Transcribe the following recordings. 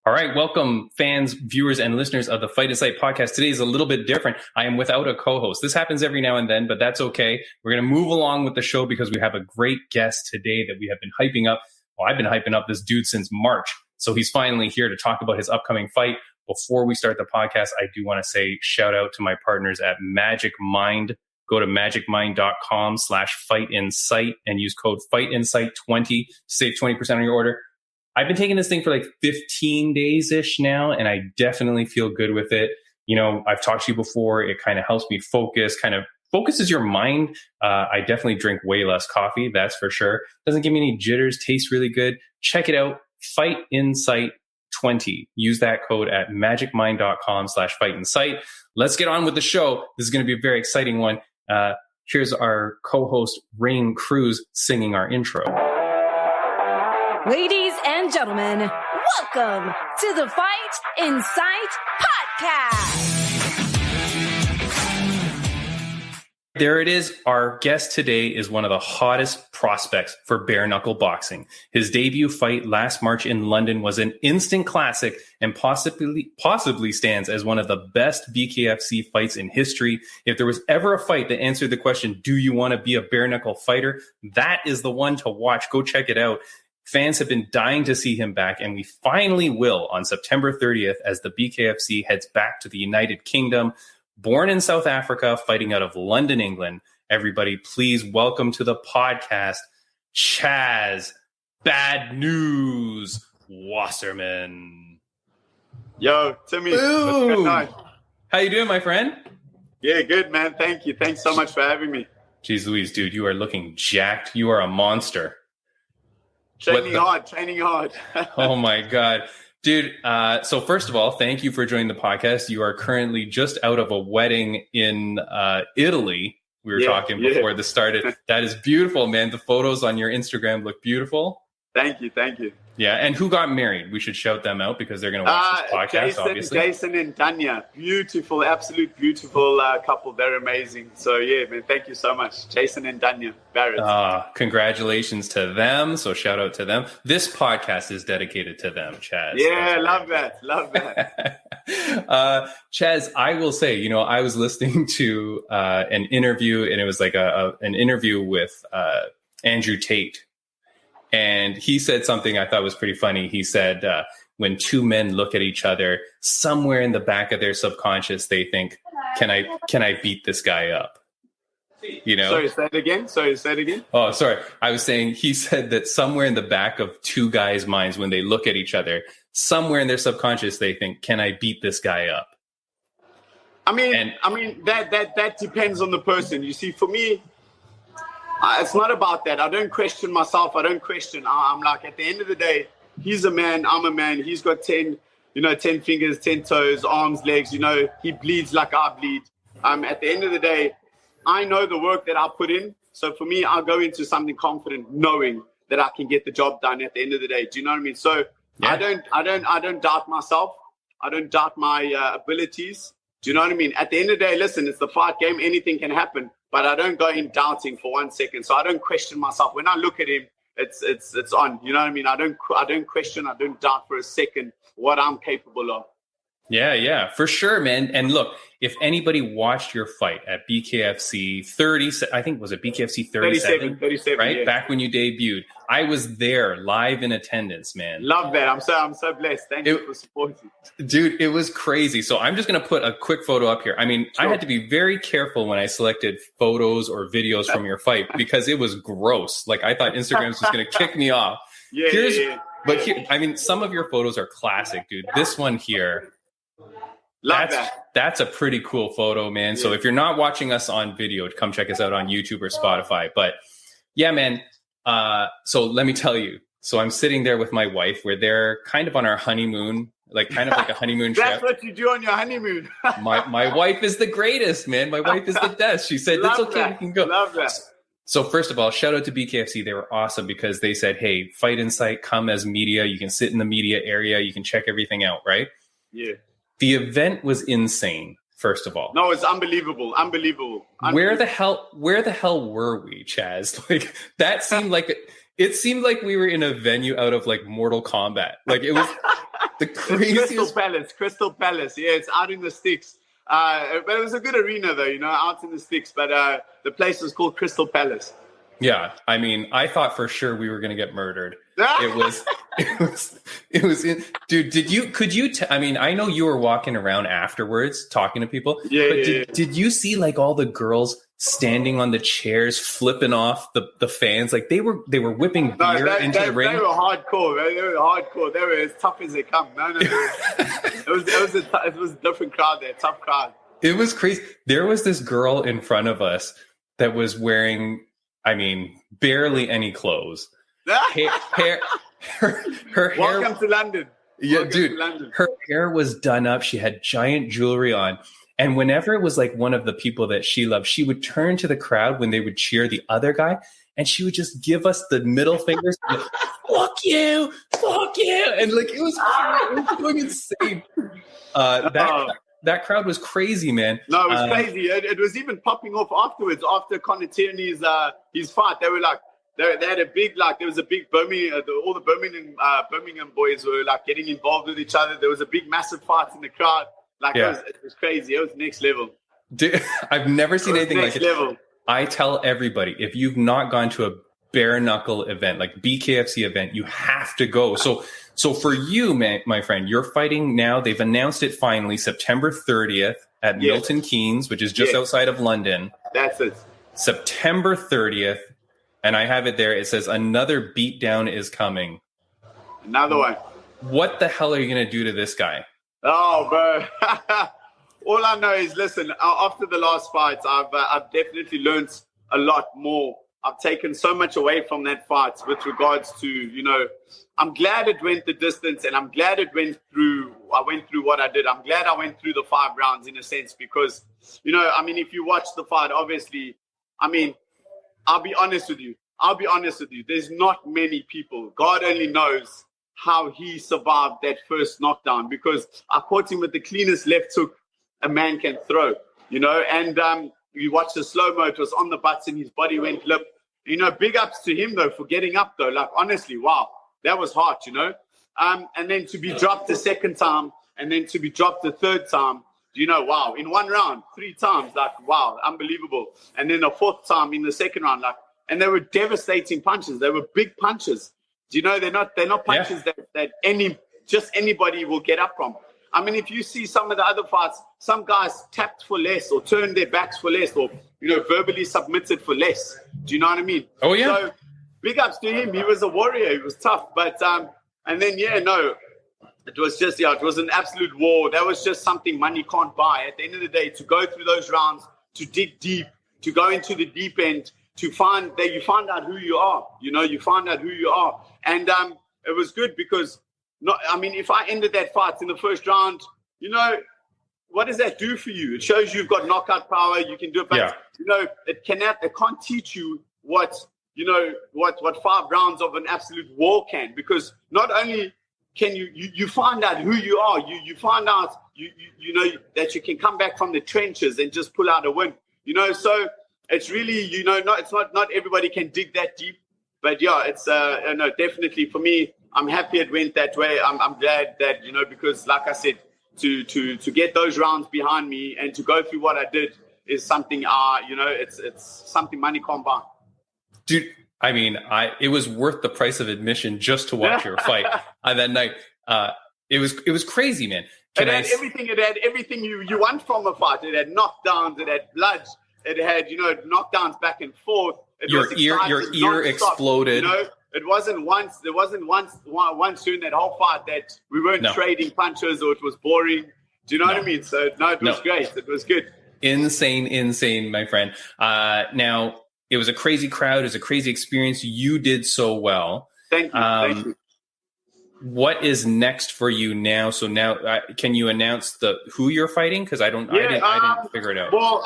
All right, welcome fans, viewers, and listeners of the Fight Insight podcast. Today is a little bit different. I am without a co-host. This happens every now and then, but that's okay. We're going to move along with the show because we have a great guest today that we have been hyping up. Well, I've been hyping up this dude since March. So he's finally here to talk about his upcoming fight. Before we start the podcast, I do want to say shout out to my partners at Magic Mind. Go to magicmind.com/fightinsight and use code FIGHTINSIGHT20 to save 20% on your order. I've been taking this thing for like 15 days-ish now, and I definitely feel good with it. You know, I've talked to you before. It kind of helps me focus, kind of focuses your mind. I definitely drink way less coffee, that's for sure. Doesn't give me any jitters, tastes really good. Check it out, FIGHTINSIGHT20. Use that code at magicmind.com/fightinsight. Let's get on with the show. This is going to be a very exciting one. Here's our co-host, Rain Cruz, singing our intro. Ladies and gentlemen, welcome to the Fight Insight Podcast. There it is. Our guest today is one of the hottest prospects for bare knuckle boxing. His debut fight last March in London was an instant classic and possibly stands as one of the best BKFC fights in history. If there was ever a fight that answered the question, do you want to be a bare knuckle fighter? That is the one to watch. Go check it out. Fans have been dying to see him back, and we finally will on September 30th as the BKFC heads back to the United Kingdom. Born in South Africa, fighting out of London, England. Everybody, please welcome to the podcast, Chaz Bad News Wasserman. Yo, Timmy. Boom. What's going on? How you doing, my friend? Yeah, good, man. Thank you. Thanks so much for having me. Jeez Louise, dude, you are looking jacked. You are a monster. Training hard. Oh, my God. Dude, so first of all, thank you for joining the podcast. You are currently just out of a wedding in Italy. We were talking before this started. That is beautiful, man. The photos on your Instagram look beautiful. Thank you. Yeah, and who got married? We should shout them out because they're going to watch this podcast, obviously. Jason and Tanya. Beautiful, absolute beautiful couple. They're amazing. So, yeah, man, thank you so much. Jason and Tanya Barrett. Congratulations to them. So shout out to them. This podcast is dedicated to them, Chaz. Yeah, love that. Chaz, I will say, you know, I was listening to an interview, and it was like an interview with Andrew Tate. And he said something I thought was pretty funny. He said, when two men look at each other, somewhere in the back of their subconscious, they think, can I beat this guy up? You know? Sorry, say it again. Oh, sorry. I was saying, he said that somewhere in the back of two guys' minds, when they look at each other, somewhere in their subconscious, they think, can I beat this guy up? I mean, that depends on the person. You see, for me, it's not about that. I don't question myself. I'm like, at the end of the day, he's a man. I'm a man. He's got 10 fingers, 10 toes, arms, legs. You know, he bleeds like I bleed. At the end of the day, I know the work that I put in. So for me, I'll go into something confident, knowing that I can get the job done at the end of the day. Do you know what I mean? So yeah. I don't doubt myself. I don't doubt my abilities. Do you know what I mean? At the end of the day, listen, it's the fight game. Anything can happen. But I don't go in doubting for 1 second. So I don't question myself. When I look at him, it's on. You know what I mean? I don't question. I don't doubt for a second what I'm capable of. Yeah, for sure, man. And look, if anybody watched your fight at BKFC 30, I think, was it BKFC 37? 37, right? Yeah. Back when you debuted. I was there live in attendance, man. Love that. I'm so blessed. Thank you for supporting. Dude, it was crazy. So I'm just going to put a quick photo up here. I mean, sure. I had to be very careful when I selected photos or videos from your fight because it was gross. Like, I thought Instagram was just going to kick me off. Yeah. But here, I mean, some of your photos are classic, dude. This one here. That's a pretty cool photo, man. Yeah. So if you're not watching us on video, come check us out on YouTube or Spotify. But yeah, man. So let me tell you. So I'm sitting there with my wife. We're there kind of on our honeymoon, like kind of like a honeymoon trip. That's what you do on your honeymoon. my wife is the greatest, man. My wife is the best. She said, "That's okay. We can go." Love that. So first of all, shout out to BKFC. They were awesome because they said, "Hey, Fight Insight, come as media. You can sit in the media area. You can check everything out." Right? Yeah. The event was insane, first of all. No, it's unbelievable. Where the hell were we, Chaz? Like, that seemed like it seemed like we were in a venue out of like Mortal Kombat. Like, it was The craziest. Crystal Palace. Yeah, it's out in the sticks. But it was a good arena, though, out in the sticks. But the place was called Crystal Palace. Yeah, I mean, I thought for sure we were going to get murdered. It was. Dude, I mean, I know you were walking around afterwards talking to people. Yeah, but did you see like all the girls standing on the chairs, flipping off the fans? Like they were whipping beer into the ring. They were hardcore. They were as tough as they come. No. It was a different crowd there, tough crowd. It was crazy. There was this girl in front of us that was wearing, I mean, barely any clothes. Her hair. Welcome to London. Yeah, dude. Her hair was done up. She had giant jewelry on. And whenever it was like one of the people that she loved, she would turn to the crowd when they would cheer the other guy, and she would just give us the middle fingers. Like, fuck you. And like it was going insane. That crowd was crazy, man. No, it was crazy. It was even popping off afterwards. After Conor Tierney's his fight, they were like, they had a big, like, there was a big Birmingham, all the Birmingham boys were like getting involved with each other. There was a big, massive fight in the crowd. Like, it was crazy. It was next level. Dude, I've never seen anything like it. Next level. I tell everybody, if you've not gone to a bare knuckle event, like BKFC event, you have to go. So for you, man, my friend, you're fighting now. They've announced it finally, September 30th at Milton Keynes, which is just outside of London. That's it. September 30th. And I have it there. It says another beatdown is coming. Another one. What the hell are you going to do to this guy? Oh, bro. All I know is, listen, after the last fight, I've definitely learned a lot more. I've taken so much away from that fight with regards to, I'm glad it went the distance, and I'm glad I went through what I did. I'm glad I went through the 5 rounds in a sense because, I mean, if you watch the fight, obviously, I mean, I'll be honest with you. There's not many people. God only knows how he survived that first knockdown because I caught him with the cleanest left hook a man can throw, and you watch the slow-mo, it was on the butts and his body went limp. Big ups to him, though, for getting up, though. Like, honestly, wow, that was hard, And then to be dropped the second time and then to be dropped the third time, wow, in one round, 3 times, like, wow, unbelievable. And then the 4th time in the second round, like, and they were devastating punches. They were big punches. They're not punches that anybody will get up from. I mean, if you see some of the other fights, some guys tapped for less or turned their backs for less or, verbally submitted for less. Do you know what I mean? Oh, yeah. So big ups to him. He was a warrior. He was tough. But, and then, it was just, it was an absolute war. That was just something money can't buy. At the end of the day, to go through those rounds, to dig deep, to go into the deep end, to find that you find out who you are. You find out who you are. And it was good because, if I ended that fight in the first round, what does that do for you? It shows you've got knockout power. You can do it. But, it can't teach you what 5 rounds of an absolute war can. Because not only can you find out who you are, you find out, that you can come back from the trenches and just pull out a win. So it's really, not everybody can dig that deep. But, it's, definitely for me, I'm happy it went that way. I'm glad that, because like I said, to get those rounds behind me and to go through what I did is something, it's something money can't buy. Dude, I mean, it was worth the price of admission just to watch your fight on that night. It was crazy, man. It had everything you want from a fight. It had knockdowns, it had blood, it had, knockdowns back and forth. Your ear exploded. There wasn't once during that whole fight that we weren't trading punches or it was boring. Do you know what I mean? So, it was great. It was good. Insane, my friend. Now, it was a crazy crowd. It was a crazy experience. You did so well. Thank you. What is next for you now? So now, can you announce who you're fighting? Because I didn't figure it out. Well,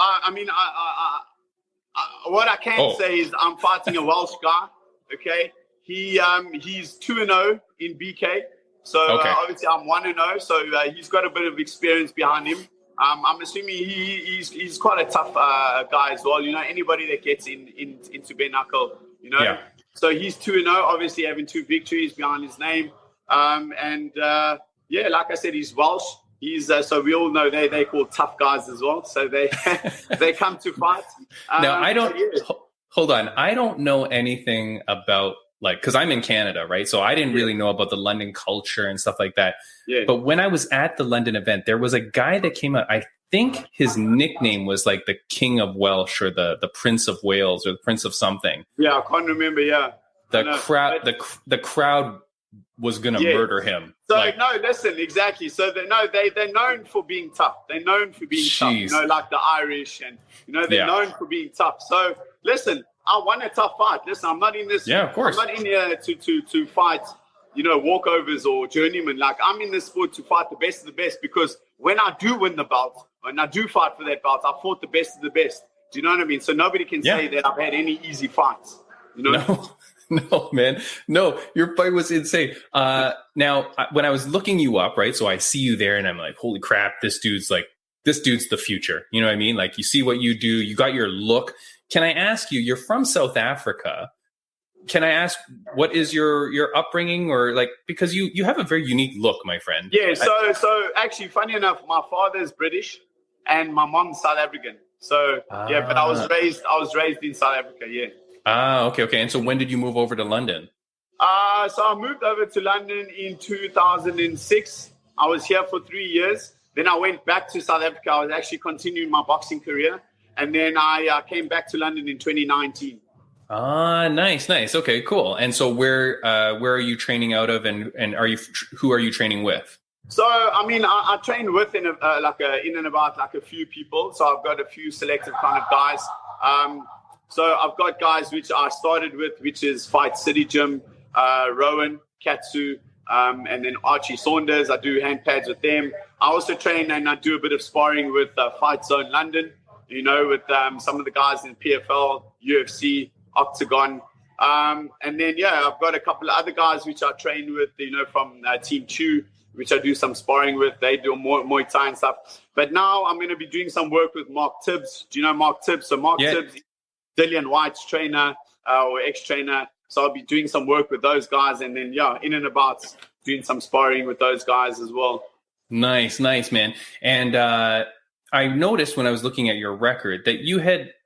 what I can say is I'm fighting a Welsh guy. Okay. He's 2-0 in BK. So obviously I'm 1-0. So he's got a bit of experience behind him. I'm assuming he's quite a tough guy as well. Anybody that gets into bare knuckle, So he's 2-0, obviously having 2 victories behind his name. yeah, like I said, he's Welsh. He's so we all know they call tough guys as well. So they they come to fight. Now I don't hold on. I don't know anything about because I'm in Canada, right? So I didn't really know about the London culture and stuff like that. Yeah. But when I was at the London event, there was a guy that came out. I think his nickname was like the King of Welsh or the Prince of Wales or the Prince of something. Yeah, I can't remember. Yeah, the crowd was gonna murder him. So no, listen, exactly. So they're known for being tough. They're known for being tough. You know, like the Irish, and they're known for being tough. So listen, I want a tough fight. Listen, I'm not in this. Yeah, of course. I'm not in here to fight, walkovers or journeymen. Like, I'm in this sport to fight the best of the best, because when I do win the belt, when I do fight for that belt, I fought the best of the best. Do you know what I mean? So nobody can say that I've had any easy fights. No, man. No, your fight was insane. Now, when I was looking you up, right? So I see you there and I'm like, holy crap, this dude's the future. You know what I mean? Like, you see what you do, you got your look. Can I ask you, you're from South Africa. Can I ask, what is your upbringing, or because you have a very unique look, my friend? Yeah. So actually, funny enough, my father is British and my mom's South African. So but I was raised in South Africa. Yeah. Okay. And so when did you move over to London? So I moved over to London in 2006. I was here for 3 years. Then I went back to South Africa. I was actually continuing my boxing career. And then I came back to London in 2019. Nice. Okay, cool. And so where are you training out of, and who are you training with? So, I mean, I train with in and about a few people. So I've got a few selective kind of guys. So I've got guys which I started with, which is Fight City Gym, Rowan, Katsu, and then Archie Saunders. I do hand pads with them. I also train and I do a bit of sparring with Fight Zone London, with some of the guys in PFL, UFC, Octagon. And then, I've got a couple of other guys which I train with, from Team Chew, which I do some sparring with. They do more Muay Thai and stuff. But now I'm going to be doing some work with Mark Tibbs. Do you know Mark Tibbs? So Mark Tibbs, Dillian White's trainer or ex-trainer. So I'll be doing some work with those guys, and then, in and about doing some sparring with those guys as well. Nice, man. And I noticed when I was looking at your record that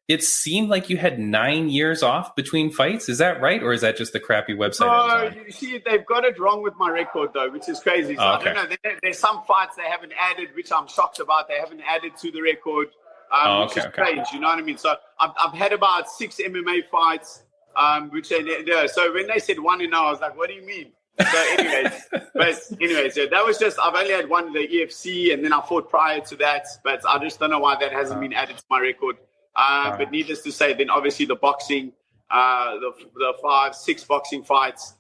it seemed like you had 9 years off between fights. Is that right? Or is that just the crappy website? No, you see, they've got it wrong with my record, though, which is crazy. So I don't know. There's some fights they haven't added, which I'm shocked about. They haven't added to the record, which is strange. You know what I mean? So I've had about 6 MMA fights, so when they said 1-0, I was like, what do you mean? So anyways, that was just, I've only had one, the EFC, and then I fought prior to that, but I just don't know why that hasn't been added to my record. But needless to say, then obviously the boxing, the 5-6 boxing fights,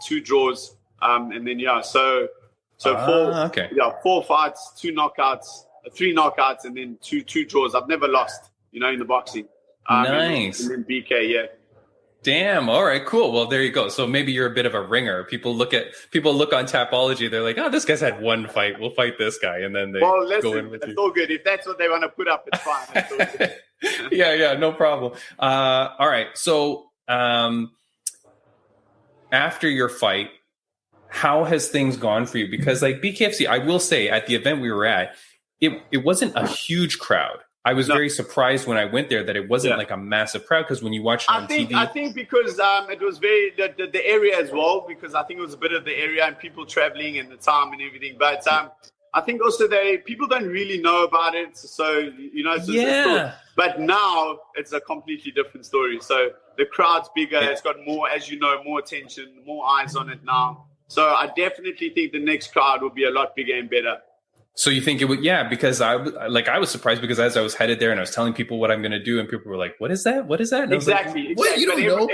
2 draws, and then so 4 fights, 2 knockouts, 3 knockouts, and then two draws. I've never lost, in the boxing. Nice. And then BK, Damn. All right, cool. Well, there you go. So maybe you're a bit of a ringer. People look on Tapology. They're like, oh, this guy's had one fight. We'll fight this guy. And then they go in with you. It's all good. If that's what they want to put up, it's fine. It's all good. Yeah, no problem. All right. So after your fight, how has things gone for you? Because BKFC, I will say at the event we were at, it wasn't a huge crowd. I was very surprised when I went there that it wasn't like a massive crowd, because when you watch it on TV... I think because it was very... The area as well, because I think it was a bit of the area and people traveling and the time and everything. But I think also people don't really know about it. So, but now it's a completely different story. So the crowd's bigger. It's got more, as you know, more attention, more eyes on it now. So I definitely think the next crowd will be a lot bigger and better. So you think it would, because I was surprised, because as I was headed there and I was telling people what I'm going to do, and people were like, what is that? What is that? And exactly. What? You don't know?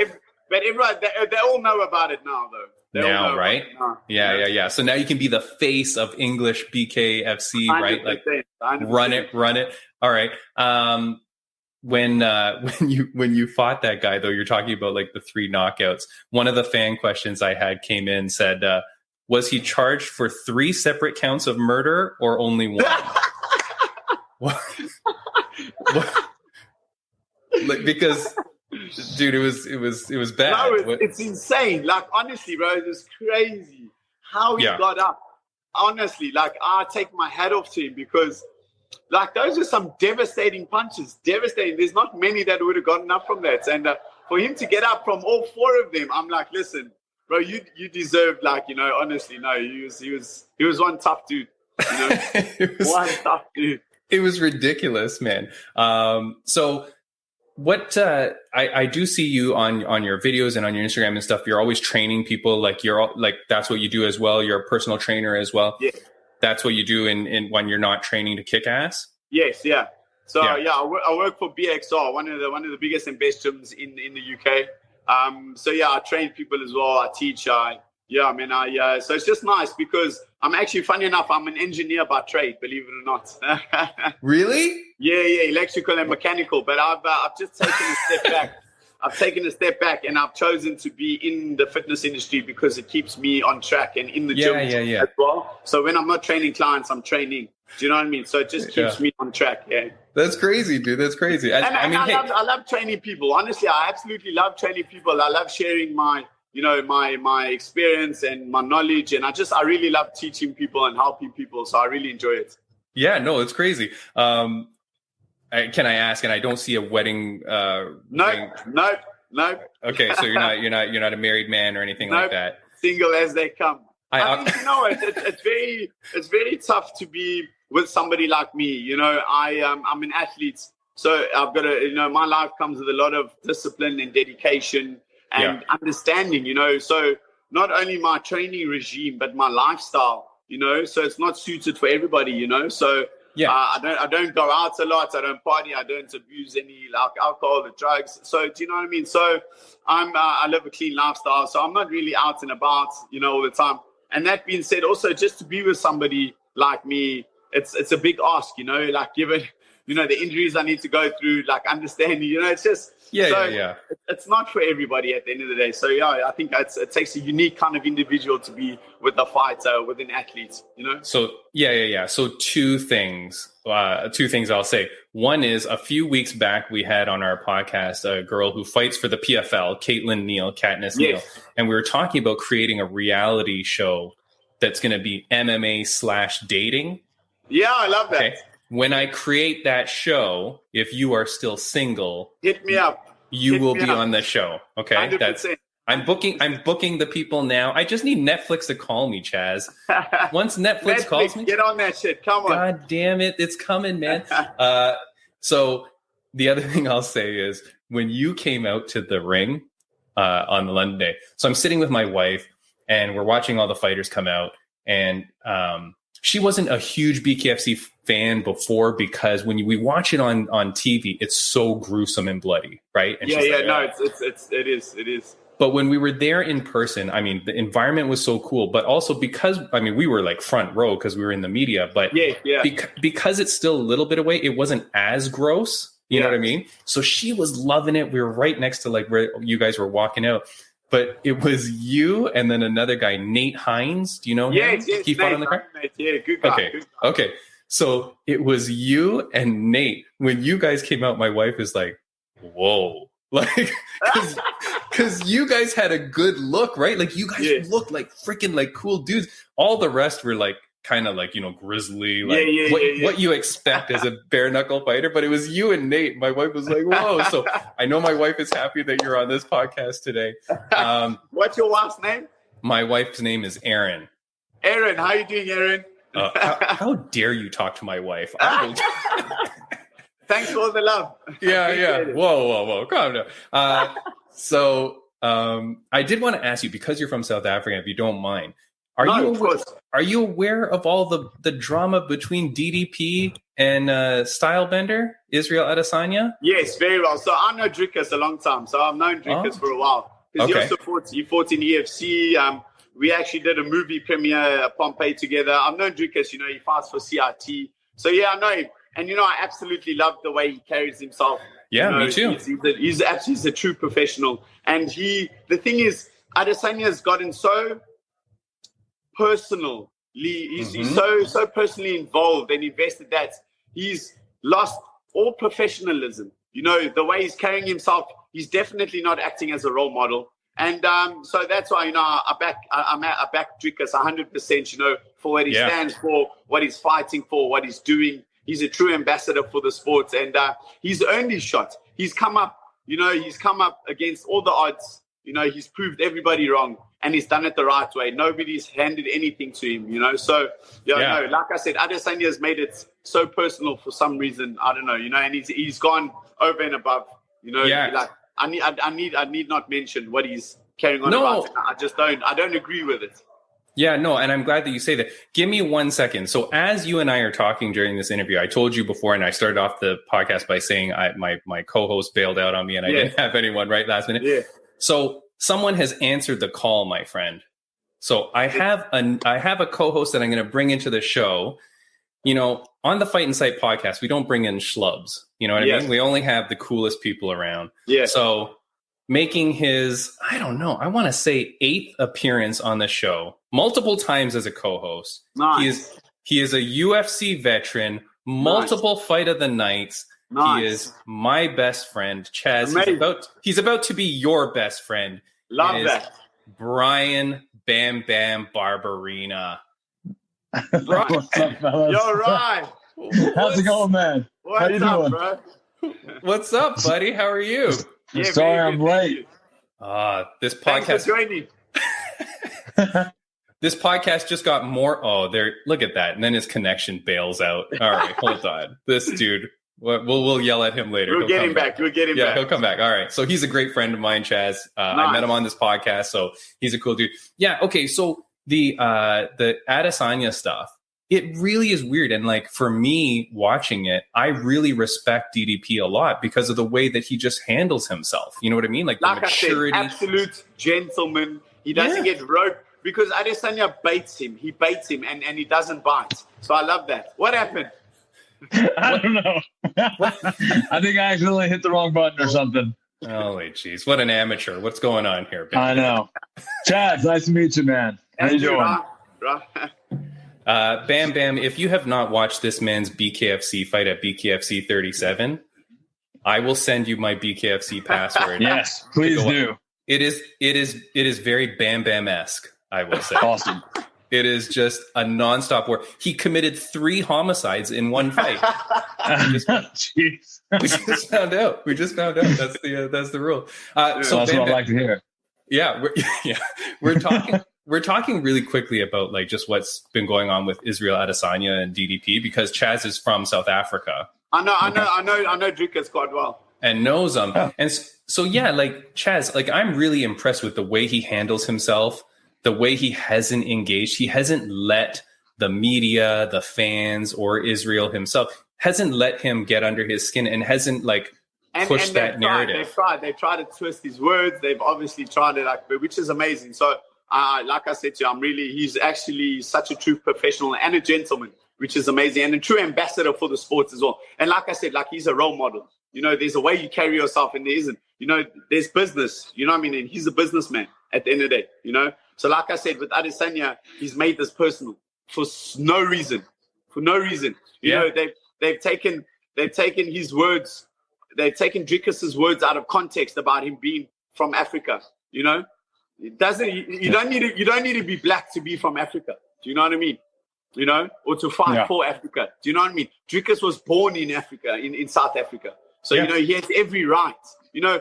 But everyone, they all know about it now, though. Now, right? Yeah. So now you can be the face of English BKFC, right? Like 100%. run it. All right. When you fought that guy, though, you're talking about the 3 knockouts. One of the fan questions I had came in, said, was he charged for 3 separate counts of murder or only 1? What? Because, dude, it was bad. No, it's insane. Honestly, bro, it was crazy how he got up. honestly, like, I take my hat off to him because, like, those are some devastating punches. Devastating. There's not many that would have gotten up from that. And for him to get up from all four of them, I'm like, listen, bro, you deserved, like, you know, honestly, no, he was one tough dude. You know, one tough dude. It was ridiculous, man. So what I do see you on your videos and on your Instagram and stuff. You're always training people. Like that's what you do as well. You're a personal trainer as well. Yeah. That's what you do in when you're not training to kick ass. Yes. Yeah. So I work for BXR, one of the biggest and best gyms in the UK. So yeah, I train people as well. I teach. So it's just nice because I'm actually, funny enough, I'm an engineer by trade, believe it or not. Really? Yeah, electrical and mechanical. But I've just taken a step back. I've taken a step back and I've chosen to be in the fitness industry because it keeps me on track and in the gym as well. So when I'm not training clients, I'm training. Do you know what I mean? So it just keeps me on track. Yeah. That's crazy, dude. That's crazy. I love training people. Honestly, I absolutely love training people. I love sharing my experience and my knowledge. And I really love teaching people and helping people. So I really enjoy it. Yeah, no, it's crazy. Can I ask? And I don't see a wedding. No. Okay, so you're not a married man or anything like that. Single as they come. I think, it's very tough to be with somebody like me. You know, I'm an athlete, so I've got to. My life comes with a lot of discipline and dedication and understanding. You know, so not only my training regime but my lifestyle. You know, so it's not suited for everybody. You know, so. Yeah, I don't go out a lot. I don't party. I don't abuse any alcohol or drugs. So do you know what I mean? So I live a clean lifestyle. So I'm not really out and about, all the time. And that being said, also just to be with somebody like me, it's a big ask, like given the injuries I need to go through, like understanding, it's just It's not for everybody at the end of the day. So I think it takes a unique kind of individual to be with a fighter, with an athlete, So So two things I'll say. One is a few weeks back we had on our podcast a girl who fights for the PFL, Katniss Neal, and we were talking about creating a reality show that's going to be MMA/dating. Yeah, I love that. Okay. When I create that show, if you are still single, hit me up. You will be on the show. Okay. 100%. I'm booking the people now. I just need Netflix to call me, Chaz. Once Netflix calls me, get on that shit. Come on. God damn it. It's coming, man. So the other thing I'll say is when you came out to the ring on the London day, so I'm sitting with my wife and we're watching all the fighters come out, and she wasn't a huge BKFC fan before because when we watch it on TV, it's so gruesome and bloody, right? And it is. But when we were there in person, I mean, the environment was so cool, but also because, we were like front row because we were in the media, but because it's still a little bit away, it wasn't as gross. You know what I mean? So she was loving it. We were right next to like where you guys were walking out. But it was you and then another guy, Nate Hines. Do you know him? Yes, he fought on the card? Yeah, good guy. Okay. So it was you and Nate. When you guys came out, my wife is like, whoa. Like, because you guys had a good look, right? Like, you guys looked like freaking like cool dudes. All the rest were like, kind of like, grizzly, like what you expect as a bare knuckle fighter. But it was you and Nate. My wife was like, whoa. So I know my wife is happy that you're on this podcast today. What's your wife's name? My wife's name is Erin. Erin, how you doing, Erin? How dare you talk to my wife? Thanks for the love. Yeah. Whoa. Calm down. So I did want to ask you, because you're from South Africa, if you don't mind, are you aware of all the drama between DDP and Stylebender, Israel Adesanya? Yes, very well. So I know Dricus a long time. So I've known Dricus for a while. Because he fought in EFC. We actually did a movie premiere at Pompeii together. I've known Dricus, he fights for CRT. So I know him. And, I absolutely love the way he carries himself. Yeah, me too. He's a true professional. And the thing is, Adesanya has gotten so personal. He's so personally involved and invested that he's lost all professionalism. The way he's carrying himself, he's definitely not acting as a role model. And so that's why, I back Dricus 100%, for what he stands for, what he's fighting for, what he's doing. He's a true ambassador for the sports, and he's earned his shot. He's come up, against all the odds. He's proved everybody wrong, and he's done it the right way. Nobody's handed anything to him, So, no, like I said, Adesanya has made it so personal for some reason. I don't know, and he's gone over and above. Like I need not mention what he's carrying on about. I don't agree with it. Yeah, no, and I'm glad that you say that. Give me 1 second. So as you and I are talking during this interview, I told you before, and I started off the podcast by saying my co-host bailed out on me, and I didn't have anyone right last minute. Yeah. So someone has answered the call, my friend. So I have a co-host that I'm going to bring into the show. On the Fight Insight podcast, we don't bring in schlubs. You know what I mean? We only have the coolest people around. Yeah. So making his, I don't know, I want to say 8th appearance on the show, multiple times as a co-host. Nice. He is a UFC veteran, multiple Fight of the Nights. Nice. He is my best friend, Chaz. He's about to be your best friend. Love that. Bryan Bam Bam Barberena. What's up, fellas? You're right. How's it going, man? How you doing? Bro? What's up, buddy? How are you? I'm sorry I'm late. This podcast. Thanks for joining. This podcast just got more. Oh, there! Look at that, and then his connection bails out. All right, hold on. This dude. We'll yell at him later. We'll get him back. Yeah, he'll come back. All right. So he's a great friend of mine, Chaz. Nice. I met him on this podcast, so he's a cool dude. Yeah. Okay. So the Adesanya stuff, it really is weird. And like for me watching it, I really respect DDP a lot because of the way that he just handles himself. You know what I mean? Like the maturity. I said, absolute gentleman. He doesn't get roped because Adesanya baits him. He baits him and he doesn't bite. So I love that. What happened? I don't know. I think I accidentally hit the wrong button or something. Holy jeez. What an amateur. What's going on here, Ben? I know. Chaz, nice to meet you, man. How you doing? Bam Bam, if you have not watched this man's BKFC fight at BKFC 37, I will send you my BKFC password. Yes, please do. It is very Bam Bam-esque, I will say. Awesome. It is just a nonstop war. He committed 3 homicides in one fight. Jeez. We just found out. That's the rule. So that's what I like to hear. Yeah, we're talking really quickly about like just what's been going on with Israel Adesanya and DDP because Chaz is from South Africa. I know Dricus quite well and knows him. Oh. And so yeah, like Chaz, like I'm really impressed with the way he handles himself. The way he hasn't engaged, he hasn't let the media, the fans, or Israel himself, hasn't let him get under his skin and hasn't like pushed that narrative. They've tried to twist his words. They've obviously tried it, which is amazing. So, like I said to you, he's actually such a true professional and a gentleman, which is amazing, and a true ambassador for the sports as well. And like I said, like he's a role model. There's a way you carry yourself, and there isn't. There's business. You know what I mean? And he's a businessman at the end of the day. So like I said, with Adesanya, he's made this personal for no reason. They've taken his words, they've taken Dricus's words out of context about him being from Africa. It doesn't. You don't need to be black to be from Africa. Do you know what I mean? Or to fight for Africa. Do you know what I mean? Dricus was born in Africa, in South Africa. So he has every right. No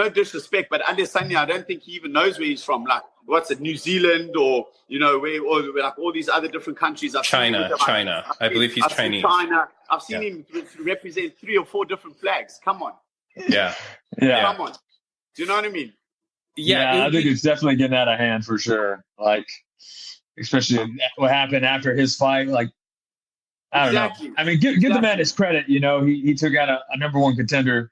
disrespect, but Adesanya, I don't think he even knows where he's from. Like, what's it, New Zealand or or like all these other different countries. China. I believe he's Chinese. China. I've seen him represent 3 or 4 different flags. Come on. Yeah. Come on. Do you know what I mean? Yeah, I think it's definitely getting out of hand for sure. Like, especially what happened after his fight. Like, I don't know. I mean, give the man his credit. He took out a number 1 contender.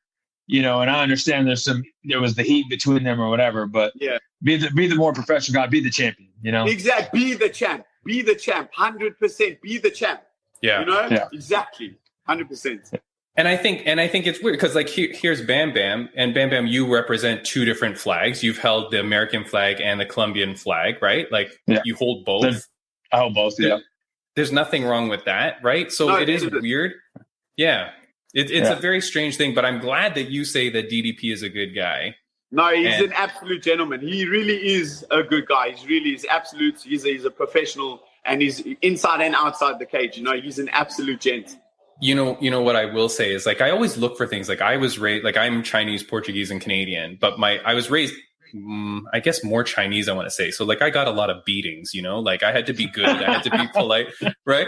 And I understand there was the heat between them or whatever, but be the more professional guy, be the champion, Exactly. Be the champ, 100%, be the champ. Yeah. Exactly. 100%. And I think it's weird because like here's Bam Bam, and Bam Bam, you represent 2 different flags. You've held the American flag and the Colombian flag, right? Like you hold both. I hold both. Yeah. There's nothing wrong with that, right? So it is weird. Yeah. It's a very strange thing, but I'm glad that you say that DDP is a good guy No, he's an absolute gentleman. He really is a good guy. He's absolute. He's a professional, and he's inside and outside the cage. He's an absolute gent. You know what I will say is, like, I always look for things. Like, I was raised, like, I'm Chinese, Portuguese, and Canadian, but I was raised, I guess, more Chinese, I want to say. So, like, I got a lot of beatings, like, I had to be good. I had to be polite, right?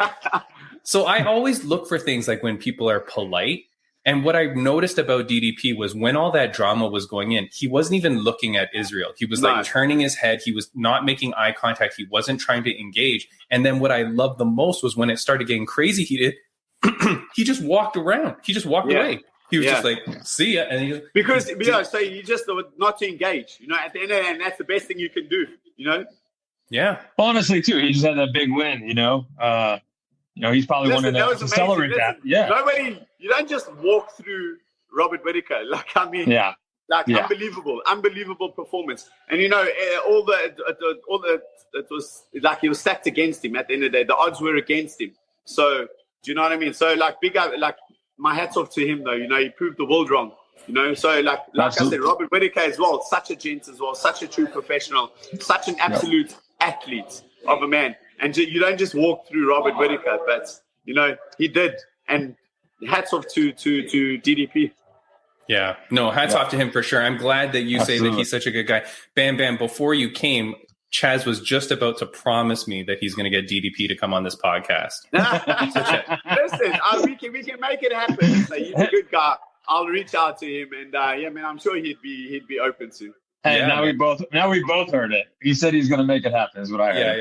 So I always look for things like when people are polite. And what I noticed about DDP was when all that drama was going in, he wasn't even looking at Israel. He was like turning his head. He was not making eye contact. He wasn't trying to engage. And then what I loved the most was when it started getting crazy heated, he just walked around. He just walked away. He was just like, see ya. And he just, so you just not to engage, at the end of the day, and that's the best thing you can do, Yeah. Honestly, too, he just had that big win, he's probably wanting to accelerate that. Yeah. You don't just walk through Robert Whittaker. Unbelievable performance. And it was like he was stacked against him at the end of the day. The odds were against him. So, do you know what I mean? So, big up, my hats off to him, though. He proved the world wrong. So like I said, Robert Whittaker as well, such a gent as well, such a true professional, such an absolute athlete of a man. And you don't just walk through Robert Whittaker, but he did. And hats off to DDP. Yeah, no, hats off to him for sure. I'm glad that you say that he's such a good guy. Bam Bam, before you came, Chaz was just about to promise me that he's going to get DDP to come on this podcast. Listen, we can make it happen. So he's a good guy. I'll reach out to him, and I'm sure he'd be open to. Hey, now we both heard it. He said he's going to make it happen, is what I heard.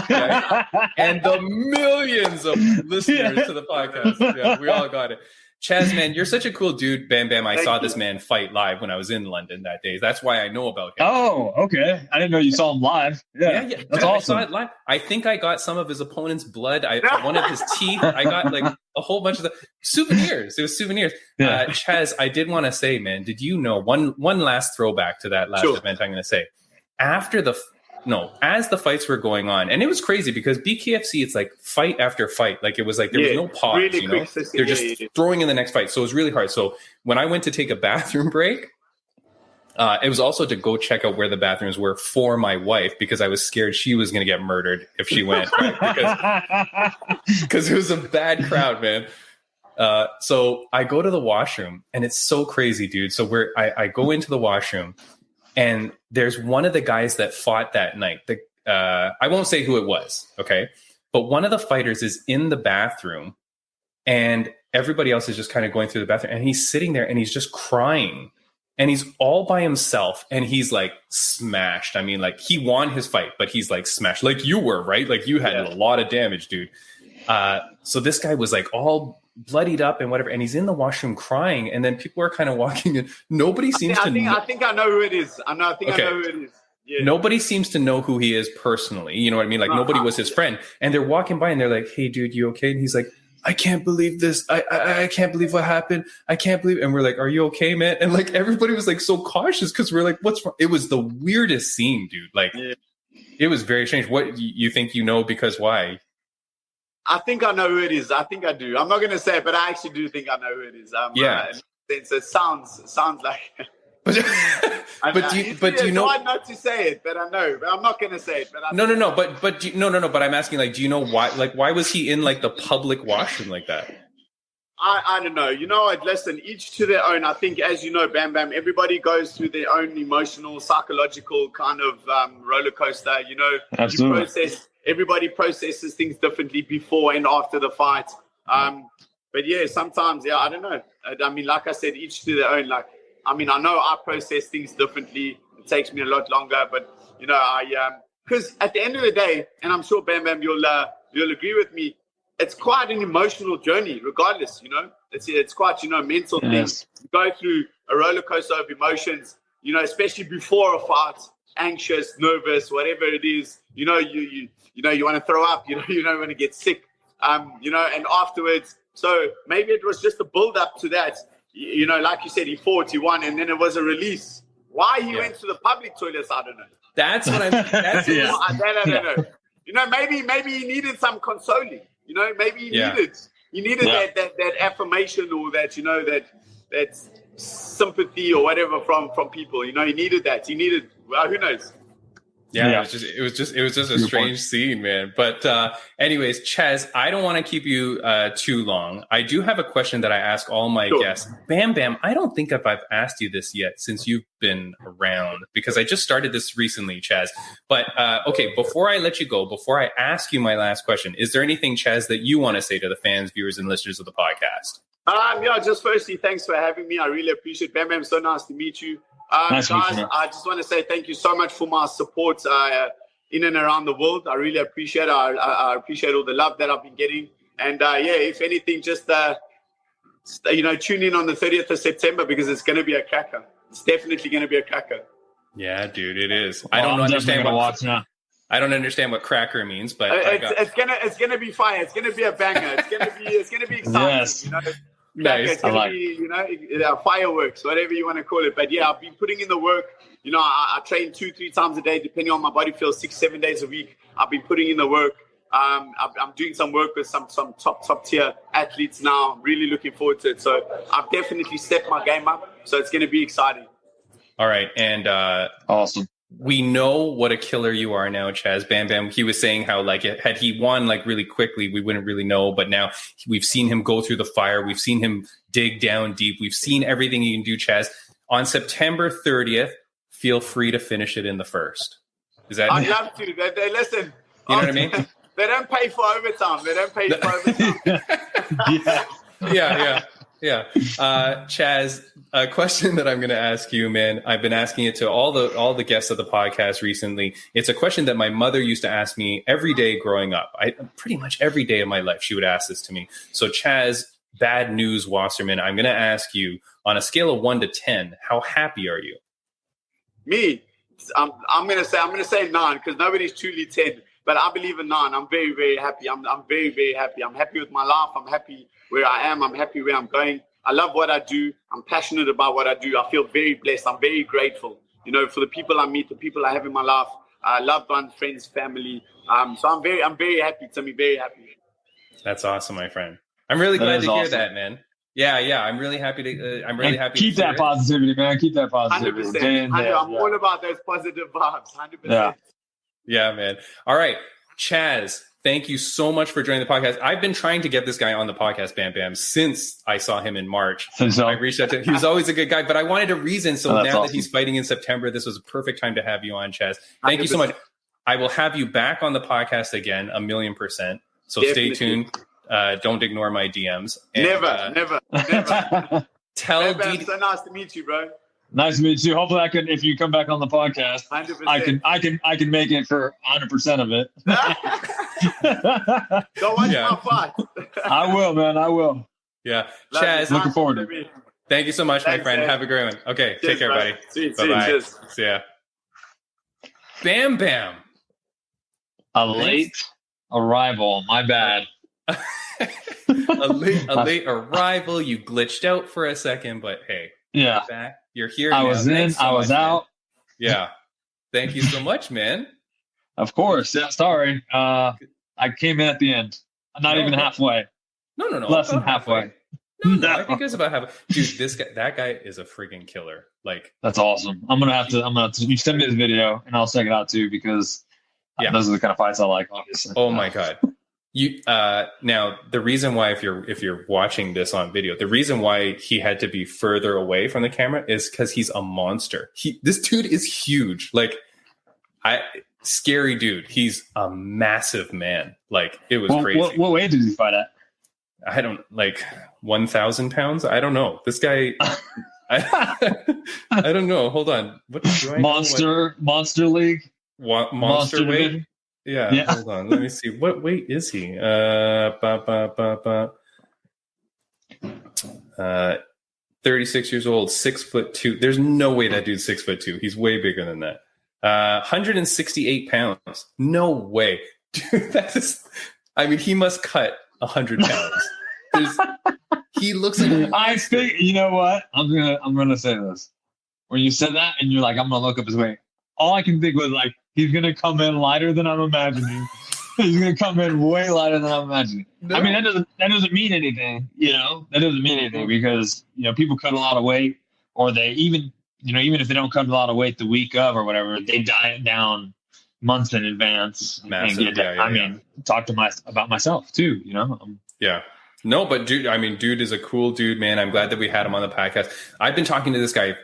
Yeah. And the millions of listeners to the podcast. Yeah, we all got it. Chaz, man, you're such a cool dude. Bam Bam, I saw this man fight live when I was in London that day. That's why I know about him. Oh, okay. I didn't know you saw him live. Yeah. That's awesome. I saw it live. I think I got some of his opponent's blood. One of his teeth. I got like a whole bunch of the souvenirs. It was souvenirs. Yeah. Chaz, I did want to say, man, did you know one last throwback to that last event I'm going to say. As the fights were going on, and it was crazy because BKFC, it's like fight after fight. Like it was like there was no pause, really quick system. They're just throwing in the next fight. So it was really hard. So when I went to take a bathroom break, it was also to go check out where the bathrooms were for my wife because I was scared she was going to get murdered if she went, right? Because it was a bad crowd, man. So I go to the washroom and it's so crazy, dude. So I go into the washroom. And there's one of the guys that fought that night. I won't say who it was, okay? But one of the fighters is in the bathroom, and everybody else is just kind of going through the bathroom. And he's sitting there, and he's just crying. And he's all by himself, and he's, like, smashed. I mean, like, he won his fight, but he's, like, smashed. Like you were, right? Like, you had a lot of damage, dude. So this guy was, like, all bloodied up and whatever, and he's in the washroom crying, and then people are kind of walking in. Nobody seems to know. I think I know who it is. I know who it is. Yeah. Nobody seems to know who he is personally. You know what I mean? Like nobody was his friend. And they're walking by and they're like, "Hey, dude, you okay?" And he's like, "I can't believe this. I can't believe what happened. I can't believe." And we're like, "Are you okay, man?" And like everybody was like so cautious because we're like, "What's wrong?" It was the weirdest scene, dude. Like it was very strange. What you think you know because why? I think I know who it is. I think I do. I'm not going to say it, but I actually do think I know who it is. It sounds like. But do you know? It's hard not to say it, but I know. But I'm not going to say it. But No. But I'm asking, like, do you know why? Like, why was he in like the public washroom like that? I don't know. You know what? Listen, each to their own. I think, as you know, Bam Bam, everybody goes through their own emotional, psychological kind of roller coaster. Absolutely. Everybody processes things differently before and after the fight. But yeah, sometimes, I don't know. I mean, like I said, each to their own. Like, I mean, I know I process things differently. It takes me a lot longer, but because at the end of the day, and I'm sure Bam Bam, you'll agree with me, it's quite an emotional journey, regardless. It's quite mental things. You go through a roller coaster of emotions. Especially before a fight, anxious, nervous, whatever it is. You want to throw up. You don't want to get sick. And afterwards. So maybe it was just a build up to that. Like you said, he fought, he won, and then it was a release. Why he went to the public toilets, I don't know. That's what I'm. That's I don't know. Maybe he needed some consoling. Maybe he needed that affirmation or that sympathy or whatever from people. You know, he needed that. He needed, well, who knows? Yeah, it was just a strange scene, man. But anyways, Chaz, I don't want to keep you too long. I do have a question that I ask all my guests. Bam Bam, I don't think I've asked you this yet since you've been around, because I just started this recently, Chaz. But okay, before I let you go, before I ask you my last question, is there anything, Chaz, that you want to say to the fans, viewers, and listeners of the podcast? Yeah, just firstly, thanks for having me. I really appreciate it. Bam Bam, so nice to meet you. Guys, I just want to say thank you so much for my support in and around the world. I really appreciate it. I appreciate all the love that I've been getting. And if anything, just tune in on the 30th of September, because it's going to be a cracker. It's definitely going to be a cracker. Yeah, dude, it is. I don't understand what cracker means, but it's gonna be fire. It's gonna be a banger. It's gonna be exciting. Yes. You know? Nice. It's gonna be, fireworks, whatever you want to call it. But yeah, I've been putting in the work. You know, I train 2-3 times a day, depending on my body feels, 6-7 days a week. I've been putting in the work. I'm doing some work with some top tier athletes now. Really looking forward to it. So I've definitely stepped my game up. So it's gonna be exciting. All right, and awesome. We know what a killer you are now, Chaz. Bam Bam. He was saying how, like, had he won like really quickly, we wouldn't really know. But now we've seen him go through the fire. We've seen him dig down deep. We've seen everything he can do, Chaz. On September 30th, feel free to finish it in the first. Is that? I'd love to. They listen. You know what I mean? They don't pay for overtime. Yeah. Chaz, a question that I'm going to ask you, man. I've been asking it to all the guests of the podcast recently. It's a question that my mother used to ask me every day growing up. Pretty much every day of my life, she would ask this to me. So Chaz, Bad News Wasserman, I'm going to ask you, on a scale of 1 to 10, how happy are you? Me, I'm going to say 9, because nobody's truly 10. But I believe in 9. I'm very, very happy. I'm very, very happy. I'm happy with my life. I'm happy where I am. I'm happy where I'm going. I love what I do. I'm passionate about what I do. I feel very blessed. I'm very grateful, for the people I meet, the people I have in my life, loved ones, friends, family. So I'm very happy, Timmy. Very happy. That's awesome, my friend. I'm really glad to hear that, man. Yeah. I'm really happy to. I'm really happy. Keep that positivity, man. Keep that positivity. 100%. I'm all about those positive vibes. 100%. Yeah, man. All right, Chaz, thank you so much for joining the podcast. I've been trying to get this guy on the podcast, Bam Bam, since I saw him in March. I reached out to him. He was always a good guy, but I wanted a reason. So now that he's fighting in September, this was a perfect time to have you on, Chaz. Thank 100%. You so much. I will have you back on the podcast again, 1,000,000%. So Definitely. Stay tuned. Don't ignore my DMs. And, never. Tell Bam, so nice to meet you, bro. Nice to meet you. Hopefully if you come back on the podcast, 100%. I can make it for 100% of it. Go watch my fight. I will, man. I will. Yeah. Chaz, looking forward to it. Thank you so much, my friend. Man. Have a great one. Okay. Cheers, take care, buddy. Bye-bye. See ya. Bam Bam. A late arrival. My bad. a late arrival. You glitched out for a second, but hey. Yeah. You're back. You're here. I was in. I was out. Man. Yeah. Thank you so much, man. Of course. Yeah. Sorry. I came in at the end. Not even halfway. No. Less than halfway. No. I think it was about halfway. Dude, that guy is a freaking killer. Like, that's awesome. I'm gonna have to. You send me this video, and I'll check it out too, because those are the kind of fights I like. Obviously. Oh my god. You now the reason why if you're watching this on video, the reason why he had to be further away from the camera is because he's a monster. This dude is huge. Like, scary dude. He's a massive man. Like, it was crazy. What weight did he fight at? I don't 1,000 pounds. I don't know. This guy. I don't know. Hold on. What do I Monster League. Monster weight. Division? Yeah, hold on. Let me see. What weight is he? 36 years old, 6'2". There's no way that dude's 6'2". He's way bigger than that. 168 pounds. No way. Dude, he must cut 100 pounds. He looks like I think, you know what? I'm gonna say this. When you said that and you're like, I'm gonna look up his weight. All I can think was like, he's going to come in lighter than I'm imagining. He's going to come in way lighter than I'm imagining. No. I mean, that doesn't mean anything, That doesn't mean anything because, people cut a lot of weight. or they even if they don't cut a lot of weight the week of or whatever, they diet down months in advance. Massive. Talk about myself too, Yeah. No, but dude is a cool dude, man. I'm glad that we had him on the podcast. I've been talking to this guy,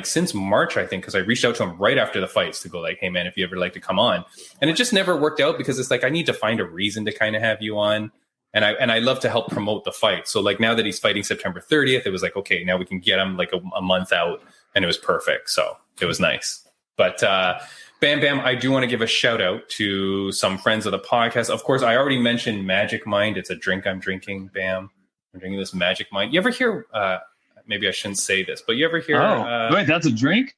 since March, I think, because I reached out to him right after the fights to go like, hey, man, if you ever like to come on. And it just never worked out because it's like, I need to find a reason to kind of have you on. And I love to help promote the fight. So like now that he's fighting September 30th, it was like, okay, now we can get him like a month out, and it was perfect. So it was nice. But Bam Bam, I do want to give a shout out to some friends of the podcast. Of course, I already mentioned Magic Mind. It's a drink I'm drinking, Bam. I'm drinking this Magic Mind. You ever hear, maybe I shouldn't say this, but you ever hear... wait, that's a drink?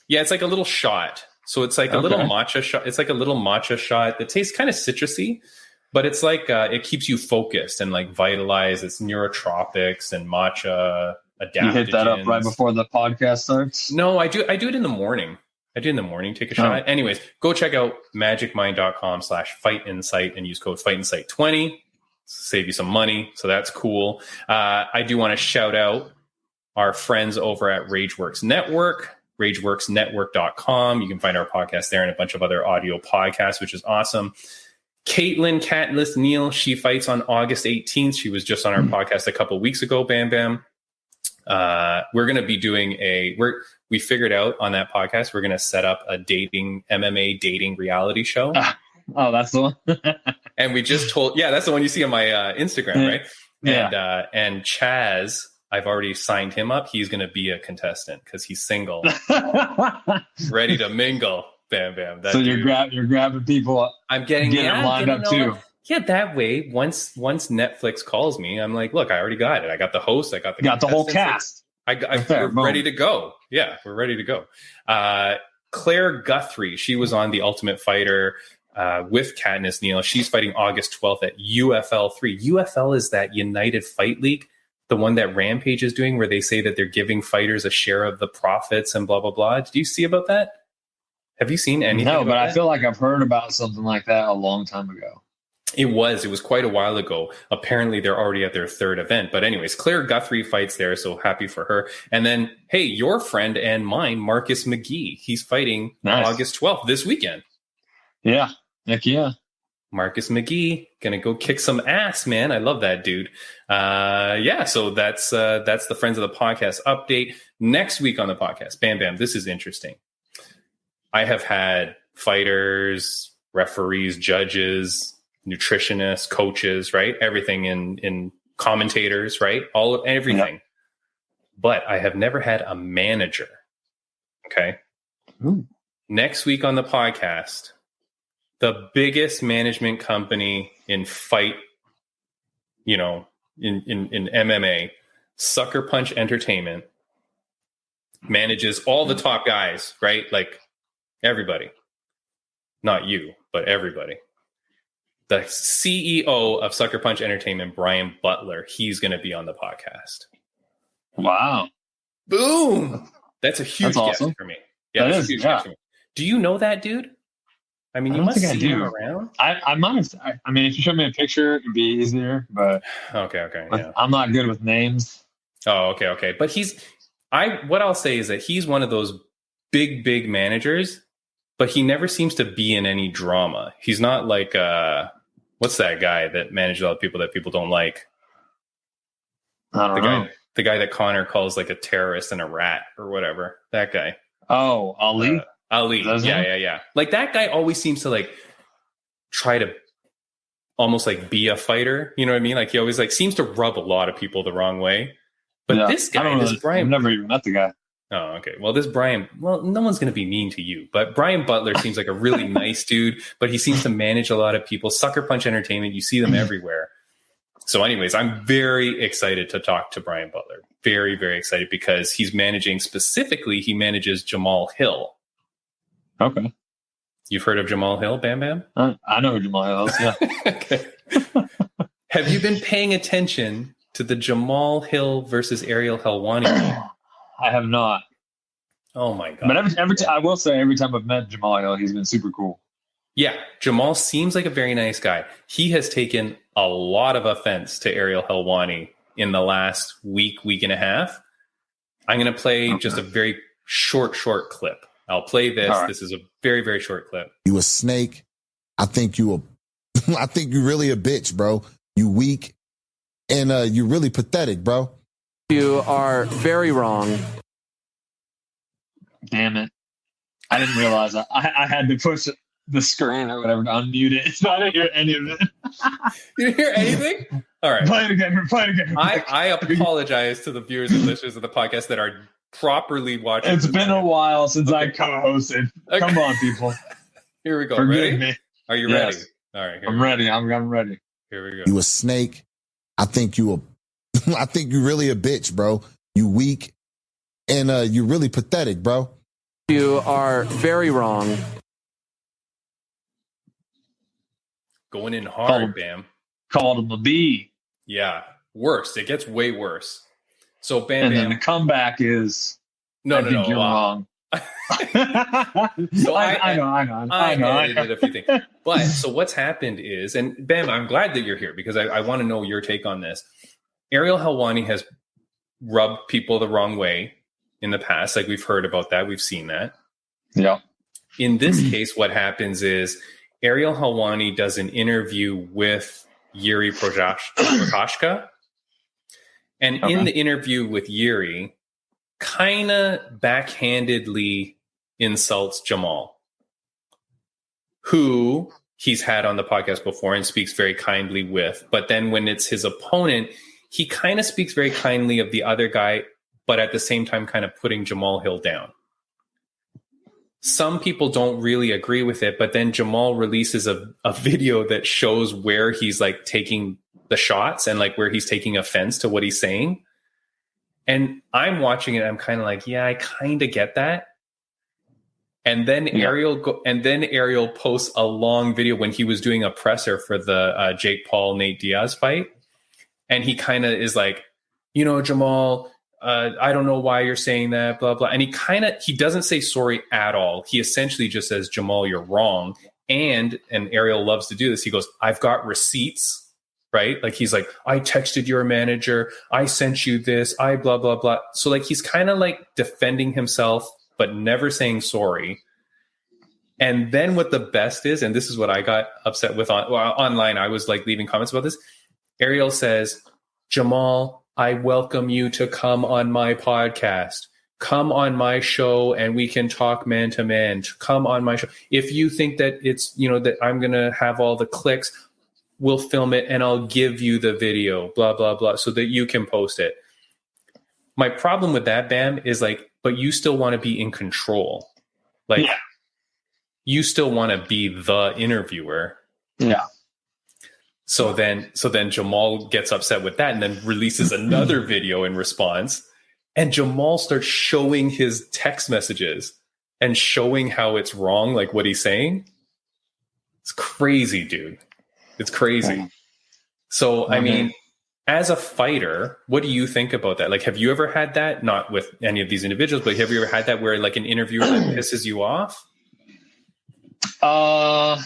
Yeah, it's like a little shot. So it's like a little matcha shot. It's like a little matcha shot that tastes kind of citrusy, but it's like it keeps you focused and like vitalized. It's neurotropics and matcha adaptogens. You hit that up right before the podcast starts? No, I do it in the morning. Take a shot. Anyways, go check out magicmind.com/fight insight and use code fightinsight20. Save you some money. So that's cool. I do want to shout out our friends over at Rageworks Network, rageworksnetwork.com. You can find our podcast there and a bunch of other audio podcasts, which is awesome. Caitlin Catless Neal, she fights on August 18th. She was just on our podcast a couple weeks ago, Bam Bam. We're going to be doing we figured out on that podcast, we're going to set up a MMA dating reality show. Oh, that's the one. And we just told, that's the one you see on my Instagram, right? Yeah. And Chaz, I've already signed him up. He's going to be a contestant because he's single, ready to mingle. Bam, bam. So you're grabbing people. I'm getting them lined up too. Yeah, that way, once Netflix calls me, I'm like, look, I already got it. I got the host. I got the whole cast. We're ready to go. Yeah, we're ready to go. Claire Guthrie, she was on The Ultimate Fighter with Katniss Neal. She's fighting August 12th at UFL 3. UFL is that United Fight League, the one that Rampage is doing, where they say that they're giving fighters a share of the profits and blah, blah, blah. Did you see about that? Have you seen anything about that? No, but I feel like I've heard about something like that a long time ago. It was quite a while ago. Apparently, they're already at their third event. But anyways, Claire Guthrie fights there, so happy for her. And then, hey, your friend and mine, Marcus McGee, he's fighting August 12th this weekend. Yeah, heck yeah. Marcus McGee, gonna go kick some ass, man. I love that dude. So that's the Friends of the Podcast update. Next week on the podcast, Bam Bam, this is interesting. I have had fighters, referees, judges, nutritionists, coaches, right? Everything in commentators, right? Everything. Yeah. But I have never had a manager. Okay. Ooh. Next week on the podcast, the biggest management company in fight, in MMA, Sucker Punch Entertainment, manages all the top guys, right? Like everybody. Not you, but everybody. The CEO of Sucker Punch Entertainment, Brian Butler, he's going to be on the podcast. Wow. Boom. That's a huge guest for me. Yeah, that's a huge guest for me. Do you know that dude? I mean, you must see him around. I might have. I mean, if you show me a picture, it'd be easier, but... Okay. Yeah. I'm not good with names. Oh, okay. But what I'll say is that he's one of those big managers, but he never seems to be in any drama. He's not like... what's that guy that manages all the people that people don't like? I don't know. The guy that Connor calls like a terrorist and a rat or whatever. That guy. Oh, Ali? Ali. Yeah. Like that guy always seems to like try to almost like be a fighter. You know what I mean? Like he always like seems to rub a lot of people the wrong way. But this guy, Brian... I've never even met the guy. Oh, okay. Well, this Brian, no one's going to be mean to you, but Brian Butler seems like a really nice dude, but he seems to manage a lot of people. Sucker Punch Entertainment, you see them everywhere. So anyways, I'm very excited to talk to Brian Butler. Very, very excited because he manages Jamahal Hill. Okay. You've heard of Jamahal Hill, Bam Bam? I know who Jamahal Hill is, yeah. Okay. Have you been paying attention to the Jamahal Hill versus Ariel Helwani game? I have not. Oh my god! But I will say, every time I've met Jamahal Hill, he's been super cool. Yeah, Jamal seems like a very nice guy. He has taken a lot of offense to Ariel Helwani in the last week and a half. I'm going to play just a very short clip. I'll play this. Right. This is a very, very short clip. You a snake. I think you really a bitch, bro. You weak. And you're really pathetic, bro. You are very wrong. Damn it. I didn't realize that. I had to push the screen or whatever to unmute it. So I didn't hear any of it. You didn't hear anything? All right. Play it again. I apologize to the viewers and listeners of the podcast that are properly watching. It's been a while since I co-hosted. Okay. Come on, people. Here we go. Forgive ready? me. Are you Yes. ready? All right. I'm ready. I'm ready. Here we go. You a snake. I think you really a bitch, bro. You weak. And you're really pathetic, bro. You are very wrong. Going in hard, Bam. Called him a B. Yeah. Worse. It gets way worse. So Bam And Bam. then the comeback is No. you're wrong. So I know. I did a few things. But so what's happened is, and Bam, I'm glad that you're here because I want to know your take on this. Ariel Helwani has rubbed people the wrong way in the past. Like we've heard about that. We've seen that. Yeah. In this case, what happens is Ariel Helwani does an interview with Yuri Prochazka. And in the interview with Yuri, kind of backhandedly insults Jamal, who he's had on the podcast before and speaks very kindly with. But then when it's his opponent, he kind of speaks very kindly of the other guy, but at the same time kind of putting Jamahal Hill down. Some people don't really agree with it, but then Jamal releases a video that shows where he's like taking the shots and like where he's taking offense to what he's saying. And I'm watching it. I'm kind of like, yeah, I kind of get that. And then Ariel posts a long video when he was doing a presser for the Jake Paul, Nate Diaz fight. And he kind of is like, Jamal, I don't know why you're saying that, blah, blah. And he doesn't say sorry at all. He essentially just says, Jamal, you're wrong. And Ariel loves to do this. He goes, I've got receipts, right? Like he's like, I texted your manager. I sent you this. I blah, blah, blah. So like, he's kind of like defending himself, but never saying sorry. And then what the best is, and this is what I got upset with online. I was like leaving comments about this. Ariel says, Jamal, I welcome you to come on my podcast. Come on my show and we can talk man to man. Come on my show. If you think that it's, that I'm going to have all the clicks, we'll film it and I'll give you the video, blah, blah, blah, so that you can post it. My problem with that, Bam, is like, but you still want to be in control. Like, yeah. You still want to be the interviewer. Yeah. So then Jamal gets upset with that and then releases another video in response. And Jamal starts showing his text messages and showing how it's wrong, like what he's saying. It's crazy, dude. It's crazy. So, I mean, as a fighter, what do you think about that? Like, have you ever had that? Not with any of these individuals, but have you ever had that where like an interviewer that pisses you off? I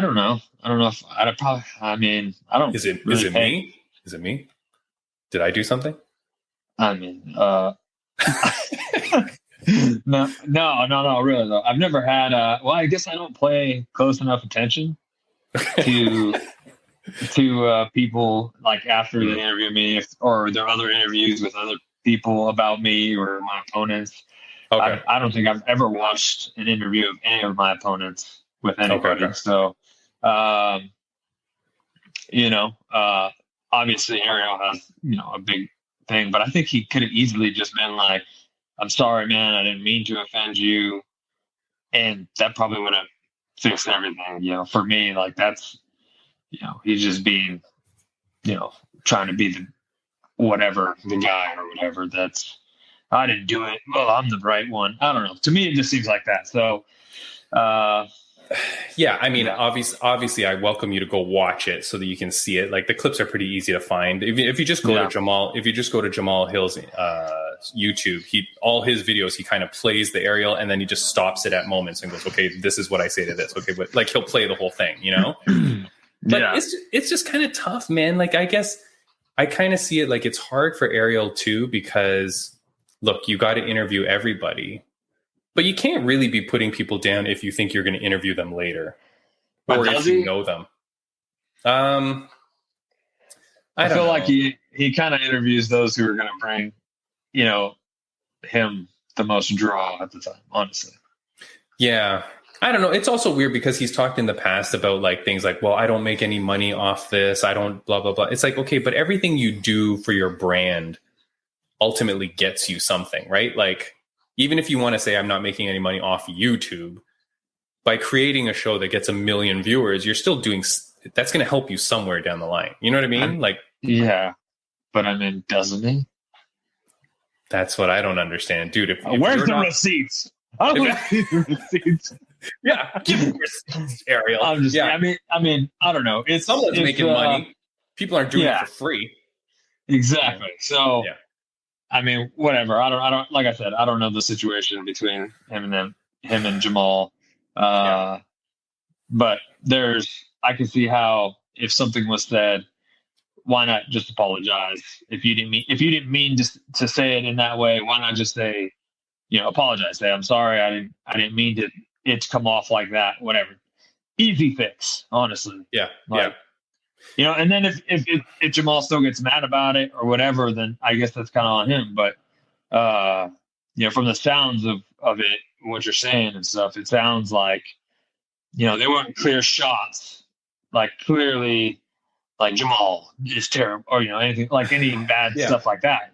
don't know. If I'd probably. I mean, I don't. Is it me? Is it me? Did I do something? I mean, no, really though. I've never had. Well, I guess I don't pay close enough attention to people like after they interview me, or there are other interviews with other people about me or my opponents. Okay. I don't think I've ever watched an interview of any of my opponents with anybody. Okay. So, obviously Ariel has, a big thing, but I think he could have easily just been like, I'm sorry, man, I didn't mean to offend you. And that probably would have fixed everything, for me. Like that's, he's just being, trying to be the guy or whatever. I didn't do it. Well, I'm the right one. I don't know. To me, it just seems like that. So, yeah, I mean, obviously, I welcome you to go watch it so that you can see it. Like the clips are pretty easy to find. If you just go to Jamahal Hill's YouTube, all his videos, he kind of plays the Ariel and then he just stops it at moments and goes, "Okay, this is what I say to this." Okay, but like he'll play the whole thing, But it's just kind of tough, man. Like I guess I kind of see it like it's hard for Ariel too, because look, you got to interview everybody, but you can't really be putting people down if you think you're going to interview them later, or if you know them. I feel like he kind of interviews those who are going to bring, him the most draw at the time, honestly. Yeah. I don't know. It's also weird because he's talked in the past about like things like, well, I don't make any money off this. I don't blah, blah, blah. It's like, okay, but everything you do for your brand ultimately gets you something, right? Like, even if you want to say I'm not making any money off YouTube, by creating a show that gets 1 million viewers, you're still doing, that's going to help you somewhere down the line. You know what I mean? Yeah, but doesn't he? That's what I don't understand, dude. If where's the receipts? I want to see the receipts. Yeah, give me receipts, Ariel. I don't know. Someone's making money. People aren't doing it for free. Exactly. So, whatever. I don't. Like I said, I don't know the situation between him and Jamal. But I can see how if something was said, why not just apologize? If you didn't mean to say it in that way, why not just say, apologize? Say, I'm sorry. I didn't mean it to come off like that. Whatever. Easy fix, honestly. Yeah. And then if Jamal still gets mad about it or whatever, then I guess that's kind of on him. But from the sounds of it, what you're saying and stuff, it sounds like they weren't clear shots, like clearly. Like Jamal is terrible, or anything like any bad stuff like that,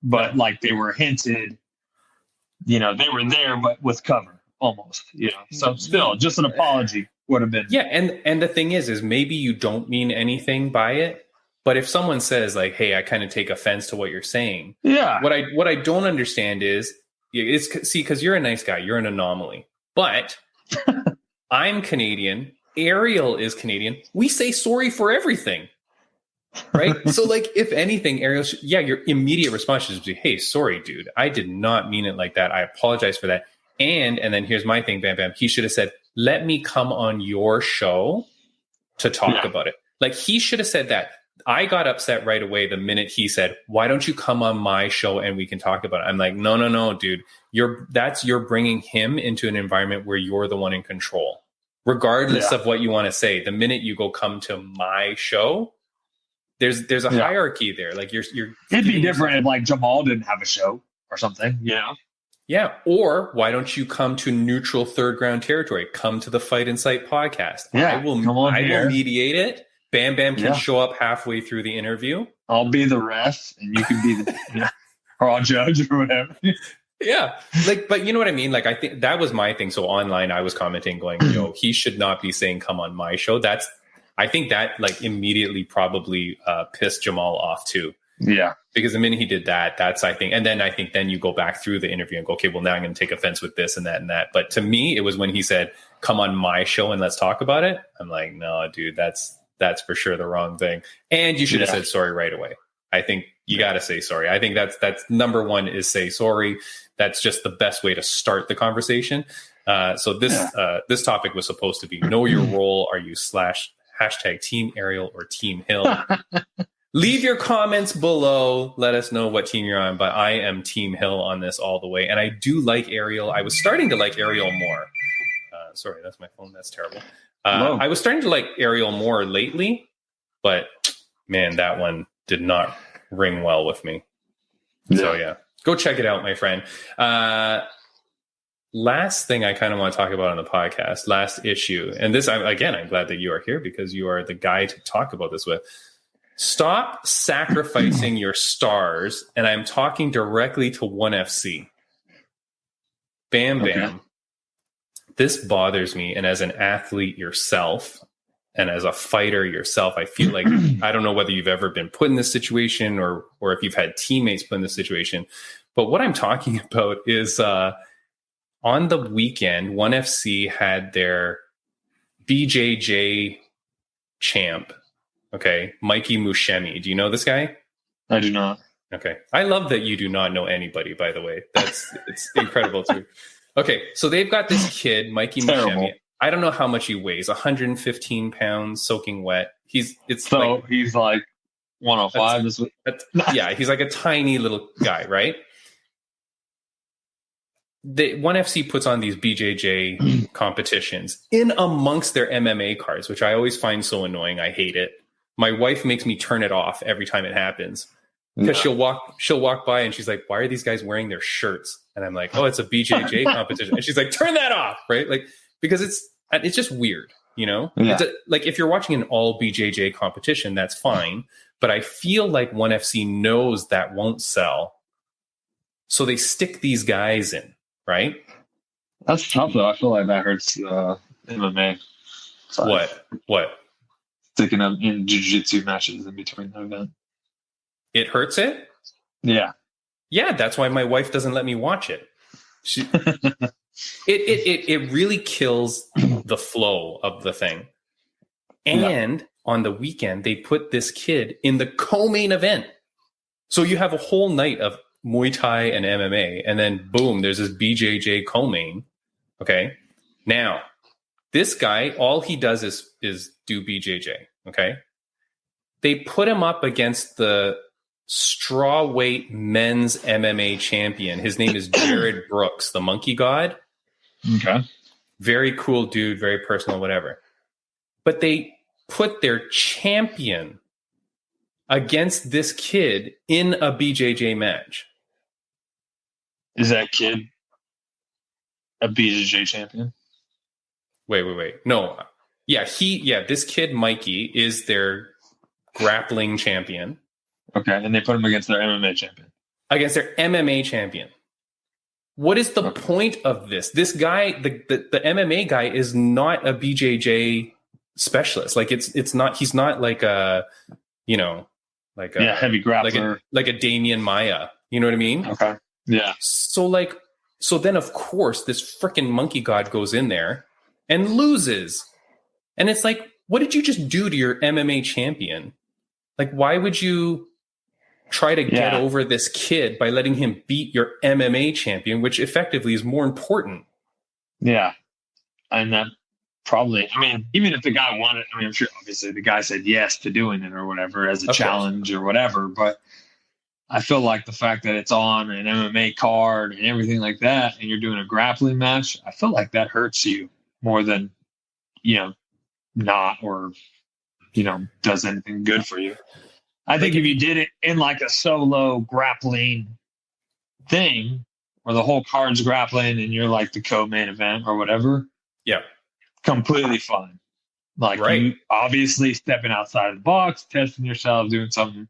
But like they were hinted, they were there, but with cover almost, So still, just an apology would have been. Yeah, and the thing is maybe you don't mean anything by it, but if someone says like, "Hey, I kind of take offense to what you're saying," what I don't understand is because you're a nice guy, you're an anomaly, but I'm Canadian. Ariel is Canadian. We say sorry for everything, right? So, like, if anything, Ariel, your immediate response should be, "Hey, sorry, dude. I did not mean it like that. I apologize for that." And then here's my thing, Bam Bam. He should have said, "Let me come on your show to talk about it." Like, he should have said that. I got upset right away the minute he said, "Why don't you come on my show and we can talk about it?" I'm like, no, dude. You're bringing him into an environment where you're the one in control. Regardless of what you want to say, the minute you go come to my show, there's a hierarchy there. Like you're it'd be different if like Jamal didn't have a show or something. Yeah. Or why don't you come to neutral third ground territory? Come to the Fight Insight podcast. Yeah, I will mediate it. Bam Bam can show up halfway through the interview. I'll be the ref and you can be the or I'll judge or whatever. Yeah. But you know what I mean? Like, I think that was my thing. So online, I was commenting going, he should not be saying, "Come on my show." I think that like immediately probably pissed Jamal off too. Yeah. Because the minute he did that, that's, I think then you go back through the interview and go, okay, well now I'm going to take offense with this and that and that. But to me, it was when he said, "Come on my show and let's talk about it." I'm like, no, dude, that's for sure the wrong thing. And you should have said sorry right away. I think you got to say sorry. I think that's number one is say sorry. That's just the best way to start the conversation. So this topic was supposed to be know your role. Are you # Team Ariel or Team Hill? Leave your comments below. Let us know what team you're on. But I am Team Hill on this all the way. And I do like Ariel. I was starting to like Ariel more. Sorry, that's my phone. That's terrible. I was starting to like Ariel more lately. But, man, that one did not ring well with me. So, yeah. Go check it out, my friend. Last thing I kind of want to talk about on the podcast, last issue. And this, I'm glad that you are here because you are the guy to talk about this with. Stop sacrificing your stars. And I'm talking directly to 1FC. Bam, Bam. Okay. This bothers me. And as an athlete yourself, and as a fighter yourself, I feel like, I don't know whether you've ever been put in this situation or if you've had teammates put in this situation. But what I'm talking about is on the weekend, 1FC had their BJJ champ. Okay. Mikey Mushemi. Do you know this guy? I do not. Okay. I love that you do not know anybody, by the way. It's incredible too. Okay. So they've got this kid, Mikey Mushemi. I don't know how much he weighs, 115 pounds, soaking wet. He's like 105 this week. Yeah, he's like a tiny little guy, right? ONE FC puts on these BJJ competitions in amongst their MMA cards, which I always find so annoying. I hate it. My wife makes me turn it off every time it happens because she'll walk by and she's like, "Why are these guys wearing their shirts?" And I'm like, "Oh, it's a BJJ competition." And she's like, "Turn that off," right? Like, because it's just weird, you know? Yeah. Like if you're watching an all BJJ competition, that's fine. But I feel like ONE FC knows that won't sell, so they stick these guys in. Right? That's tough, though. I feel like that hurts MMA. Sorry. What? Sticking them in jiu-jitsu matches in between the event. It hurts it? Yeah. Yeah, that's why my wife doesn't let me watch it. It really kills the flow of the thing. And on the weekend, they put this kid in the co-main event. So you have a whole night of Muay Thai and MMA, and then boom, there's this BJJ co-main. Okay. Now, this guy, all he does is do BJJ. Okay. They put him up against the strawweight men's MMA champion. His name is Jared Brooks, the Monkey God. Okay. Very cool dude, very personal, whatever. But they put their champion against this kid in a BJJ match. Is that kid a BJJ champion? Wait. No. Yeah, this kid, Mikey, is their grappling champion. Okay, and they put him against their MMA champion. Against their MMA champion. What is the point of this? This guy, the MMA guy, is not a BJJ specialist. Like it's not. He's not like a, like a heavy grappler, like a Damian Maia. You know what I mean? Okay. Yeah. So then of course this freaking Monkey God goes in there and loses, and it's like, what did you just do to your MMA champion? Like, why would you try to get over this kid by letting him beat your MMA champion, which effectively is more important? Yeah. And that probably, even if the guy wanted, I'm sure obviously the guy said yes to doing it or whatever as a challenge or whatever, but I feel like the fact that it's on an MMA card and everything like that, and you're doing a grappling match, I feel like that hurts you more than, not, or, does anything good for you. I think if you did it in like a solo grappling thing where the whole card's grappling and you're like the co-main event or whatever. Yeah. Completely fine. Like you obviously stepping outside of the box, testing yourself, doing something,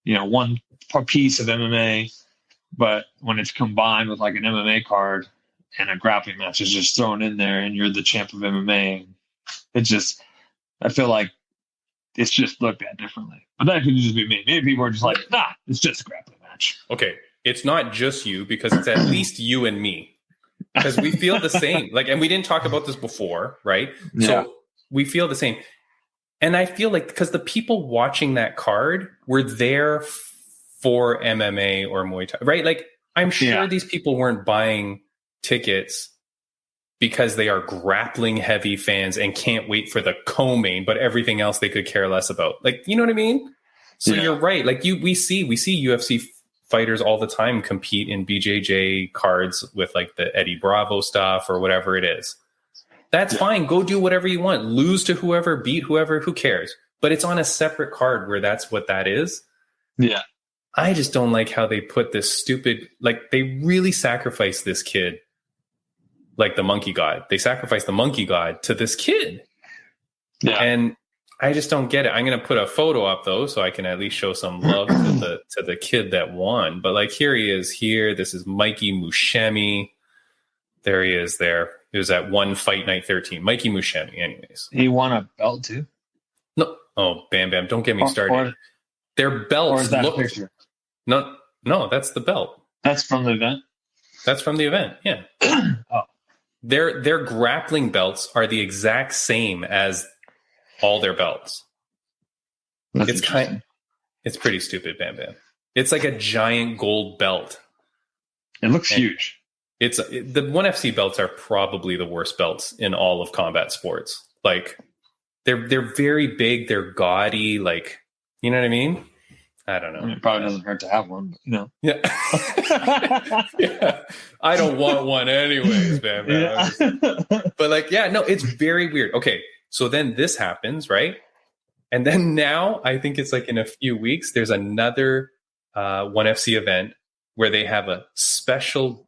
one piece of MMA. But when it's combined with like an MMA card and a grappling match is just thrown in there and you're the champ of MMA, I feel like it's just looked at differently. But that could just be me. Maybe people are just like, nah, it's just a grappling match. Okay. It's not just you, because it's at least you and me. Because we feel the same. And we didn't talk about this before, right? Yeah. So we feel the same. And I feel like because the people watching that card were there for MMA or Muay Thai, right? Like, I'm sure these people weren't buying tickets because they are grappling heavy fans and can't wait for the co-main, but everything else they could care less about. Like, you know what I mean? So you're right. Like we see UFC fighters all the time compete in BJJ cards with like the Eddie Bravo stuff or whatever it is. That's fine. Go do whatever you want. Lose to whoever, beat whoever, who cares? But it's on a separate card where that's what that is. Yeah. I just don't like how they put this stupid, they really sacrificed this kid. Like the Monkey God. They sacrificed the Monkey God to this kid. Yeah. And I just don't get it. I'm going to put a photo up though, so I can at least show some love to the kid that won. But here he is here. This is Mikey Mushemi. There he is there. It was at One Fight Night 13. Mikey Mushemi, anyways. He won a belt too? No. Oh, Bam Bam. Don't get me started. Their belts look. No, that's the belt. That's from the event? That's from the event, yeah. Oh. Their grappling belts are the exact same as all their belts. It's pretty stupid, Bam Bam. It's like a giant gold belt. It looks huge. The ONE FC belts are probably the worst belts in all of combat sports. They're very big, they're gaudy, you know what I mean? I don't know. I mean, it probably doesn't hurt to have one, but, Yeah. Yeah. I don't want one anyways, man. Yeah. But like, yeah, no, it's very weird. Okay. So then this happens, right? And then now I think it's like in a few weeks, there's another 1FC event where they have a special,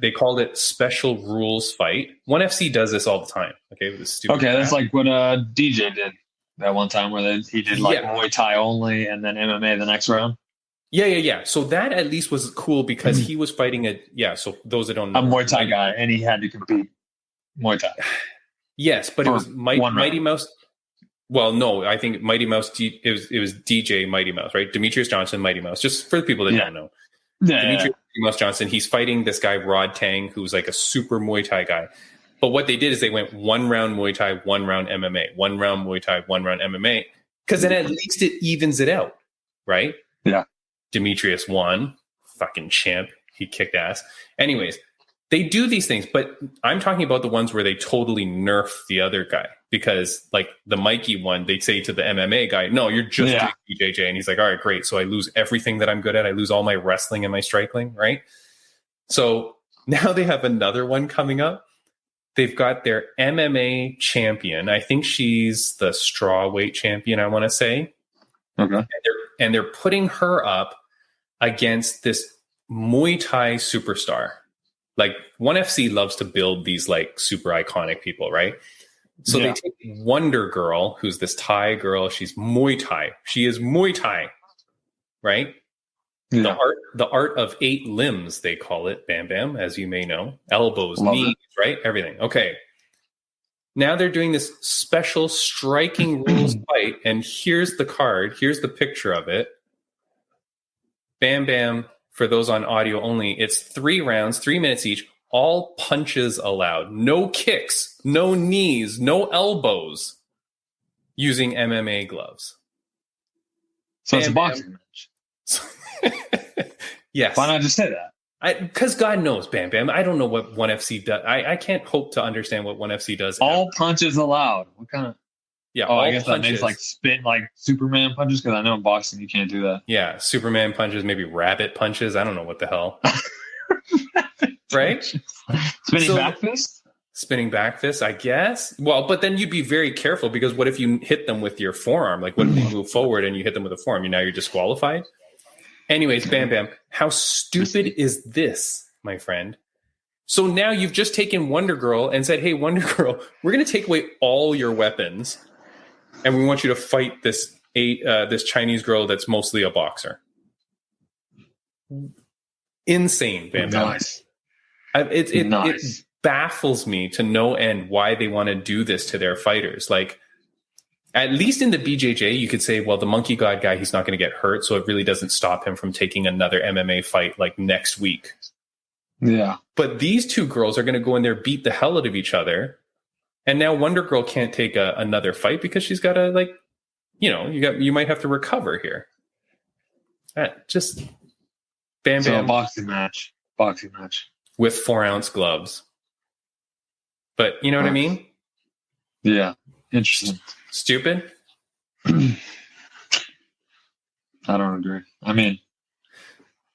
they called it special rules fight. 1FC does this all the time. Okay. With this stupid that's like what DJ did that one time where he did like Muay Thai only and then MMA the next round. Yeah. So that at least was cool because he was fighting so those that don't know. A Muay Thai guy, and he had to compete Muay Thai. Yes, but it was Mighty Mouse. Well, no, I think Mighty Mouse, it was DJ Mighty Mouse, right? Demetrius Johnson, Mighty Mouse, just for the people that don't know. Demetrius Mighty Mouse Johnson, he's fighting this guy, Rod Tang, who's like a super Muay Thai guy. But what they did is they went 1 round Muay Thai, 1 round MMA, 1 round Muay Thai, 1 round MMA, because then at least it evens it out, right? Yeah. Demetrius won, fucking champ. He kicked ass. Anyways, they do these things, but I'm talking about the ones where they totally nerf the other guy because, like the Mikey one, they say to the MMA guy, "No, you're just BJJ," and he's like, "All right, great." So I lose everything that I'm good at. I lose all my wrestling and my striking, right? So now they have another one coming up. They've got their MMA champion. I think she's the strawweight champion, I want to say. Okay. And they're putting her up against this Muay Thai superstar. Like 1FC loves to build these like super iconic people, right? So they take Wonder Girl, who's this Thai girl. She's Muay Thai. She is Muay Thai, right? Yeah. The art of 8 limbs, they call it, Bam Bam, as you may know. Elbows, knees, right? Everything. Okay. Now they're doing this special striking rules fight, and here's the card. Here's the picture of it. Bam Bam, for those on audio only, it's 3 rounds, 3 minutes each, all punches allowed. No kicks, no knees, no elbows, using MMA gloves. So it's a boxing match. Yes. Why not just say that? Because God knows, Bam Bam. I don't know what 1FC does. I can't hope to understand what 1FC does. All punches allowed. What kind of? Yeah. Oh, I guess punches. That makes like spin, like Superman punches. Because I know in boxing you can't do that. Yeah, Superman punches, maybe rabbit punches. I don't know what the hell. Right? Spinning back fist. Spinning back fist, I guess. Well, but then you'd be very careful because what if you hit them with your forearm? Like, what if you move forward and you hit them with a forearm? Now you're disqualified. Anyways, Bam Bam, how stupid is this, my friend? So now you've just taken Wonder Girl and said, "Hey, Wonder Girl, we're going to take away all your weapons, and we want you to fight this Chinese girl that's mostly a boxer." Insane, Bam Bam. Nice. It baffles me to no end why they want to do this to their fighters. Like, at least in the BJJ, you could say, well, the Monkey God guy, he's not going to get hurt, so it really doesn't stop him from taking another MMA fight like next week. Yeah. But these 2 girls are going to go in there, beat the hell out of each other, and now Wonder Girl can't take another fight because she's got to, like, you might have to recover here. Just Bam Bam. So a boxing match with 4-ounce gloves. But you know what I mean? Yeah. Interesting. Stupid? I don't agree. I mean,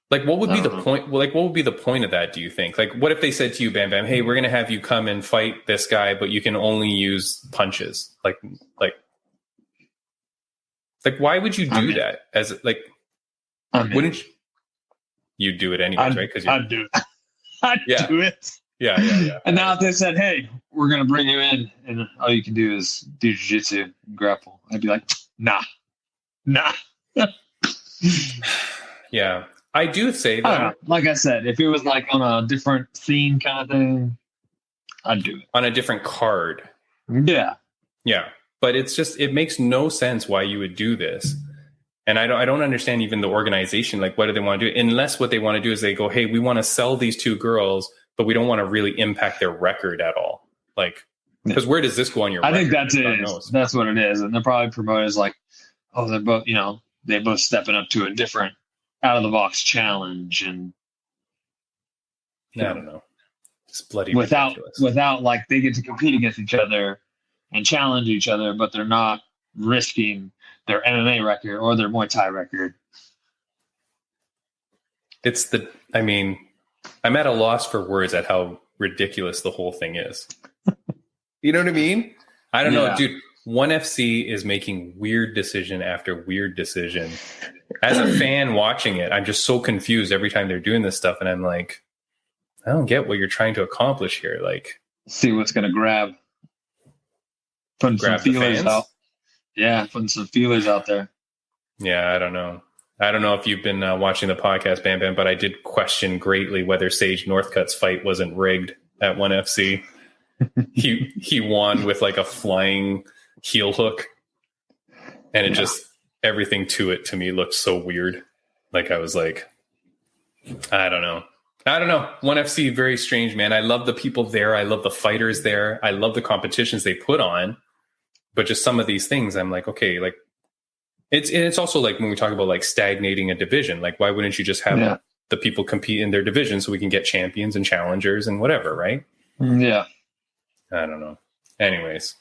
like, what would be the point? Well, like, what would be the point of that, do you think? Like, what if they said to you, Bam Bam, "Hey, we're going to have you come and fight this guy, but you can only use punches." Like, why would you do that? As like, wouldn't you do it anyways, right? Because I'd do it. I'd do it. Yeah. And now if they said, "Hey, we're going to bring you in, and all you can do is do jiu-jitsu and grapple," I'd be like, nah. Yeah. I do say that. Like I said, if it was like on a different theme kind of thing, I'd do it. On a different card. Yeah. Yeah. But it's just, it makes no sense why you would do this. And I don't understand even the organization. Like, what do they want to do? Unless what they want to do is they go, "Hey, we want to sell these 2 girls, but we don't want to really impact their record at all." Like, because where does this go on your record? I think that's it. That's what it is. And they're probably promoters like, oh, they're both, they both stepping up to a different out of the box challenge. And I don't know. It's bloody without like they get to compete against each other and challenge each other, but they're not risking their MMA record or their Muay Thai record. I'm at a loss for words at how ridiculous the whole thing is. You know what I mean? I don't know, dude. ONE FC is making weird decision after weird decision. As a fan watching it, I'm just so confused every time they're doing this stuff. And I'm like, I don't get what you're trying to accomplish here. Like, see what's going to grab. Putting some feelers out. Yeah, putting some feelers out there. Yeah, I don't know. I don't know if you've been watching the podcast, Bam Bam, but I did question greatly whether Sage Northcutt's fight wasn't rigged at ONE FC. He won with like a flying heel hook, and it just everything to it to me looked so weird. Like I was like, I don't know. ONE FC, very strange, man. I love the people there. I love the fighters there. I love the competitions they put on. But just some of these things, I'm like, okay, like it's also like when we talk about like stagnating a division, like why wouldn't you just have the people compete in their division so we can get champions and challengers and whatever, right? Yeah. I don't know. Anyways,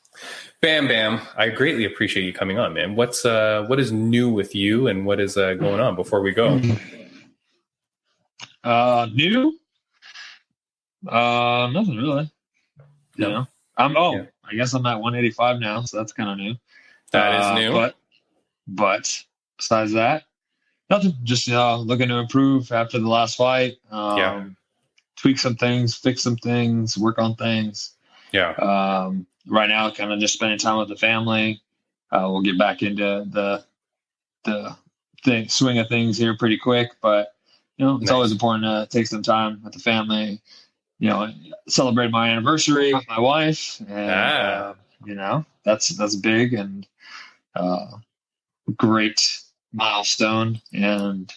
Bam Bam, I greatly appreciate you coming on, man. What is new with you and what is going on before we go? New? Nothing really. You know? I guess I'm at 185 now, so that's kind of new. That is new. But besides that, nothing. Just looking to improve after the last fight. Tweak some things, fix some things, work on things. Yeah. Right now, kind of just spending time with the family. We'll get back into the swing of things here pretty quick, but it's always important to take some time with the family. Celebrate my anniversary with my wife, and that's big and great milestone, and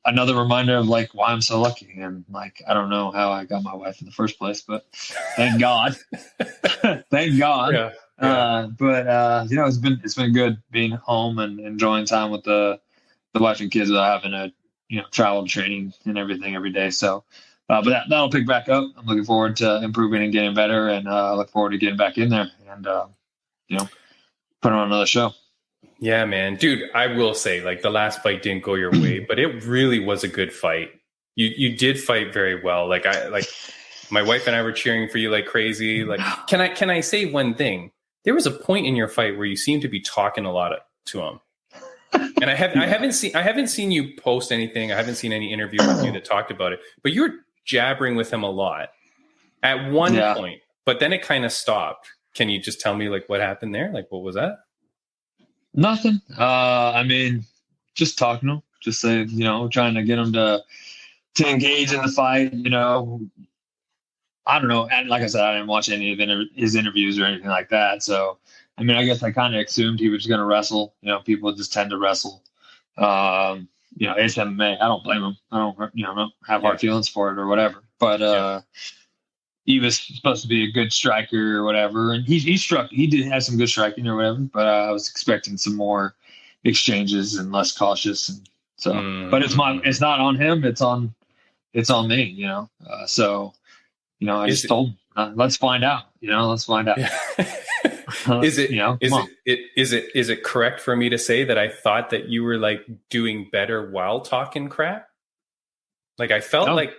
another reminder of like why I'm so lucky, and like I don't know how I got my wife in the first place, but thank God. Thank God. But it's been good being home and enjoying time with the wife and kids without having to travel training and everything every day. So but that'll pick back up. I'm looking forward to improving and getting better, and look forward to getting back in there and put on another show. Yeah, man. Dude, I will say, like, the last fight didn't go your way, but it really was a good fight. You did fight very well. Like my wife and I were cheering for you like crazy. Like, can I say one thing? There was a point in your fight where you seemed to be talking a lot to him. And I haven't seen you post anything. I haven't seen any interview with you that talked about it, but you were jabbering with him a lot at one point, but then it kind of stopped. Can you just tell me like what happened there? Like, what was that? Nothing. Just talking to him, just say, trying to get him to engage in the fight. I don't know. And like I said, I didn't watch any of his interviews or anything like that. So, I guess I kind of assumed he was going to wrestle. People just tend to wrestle. It's MMA. I don't blame him. I don't have hard feelings for it or whatever. But he was supposed to be a good striker or whatever, and he struck. He did have some good striking or whatever. But I was expecting some more exchanges and less cautious. And so, but it's not on him. It's on me. So I just told him, let's find out. Let's find out. Is it correct for me to say that I thought that you were like doing better while talking crap? Like I felt like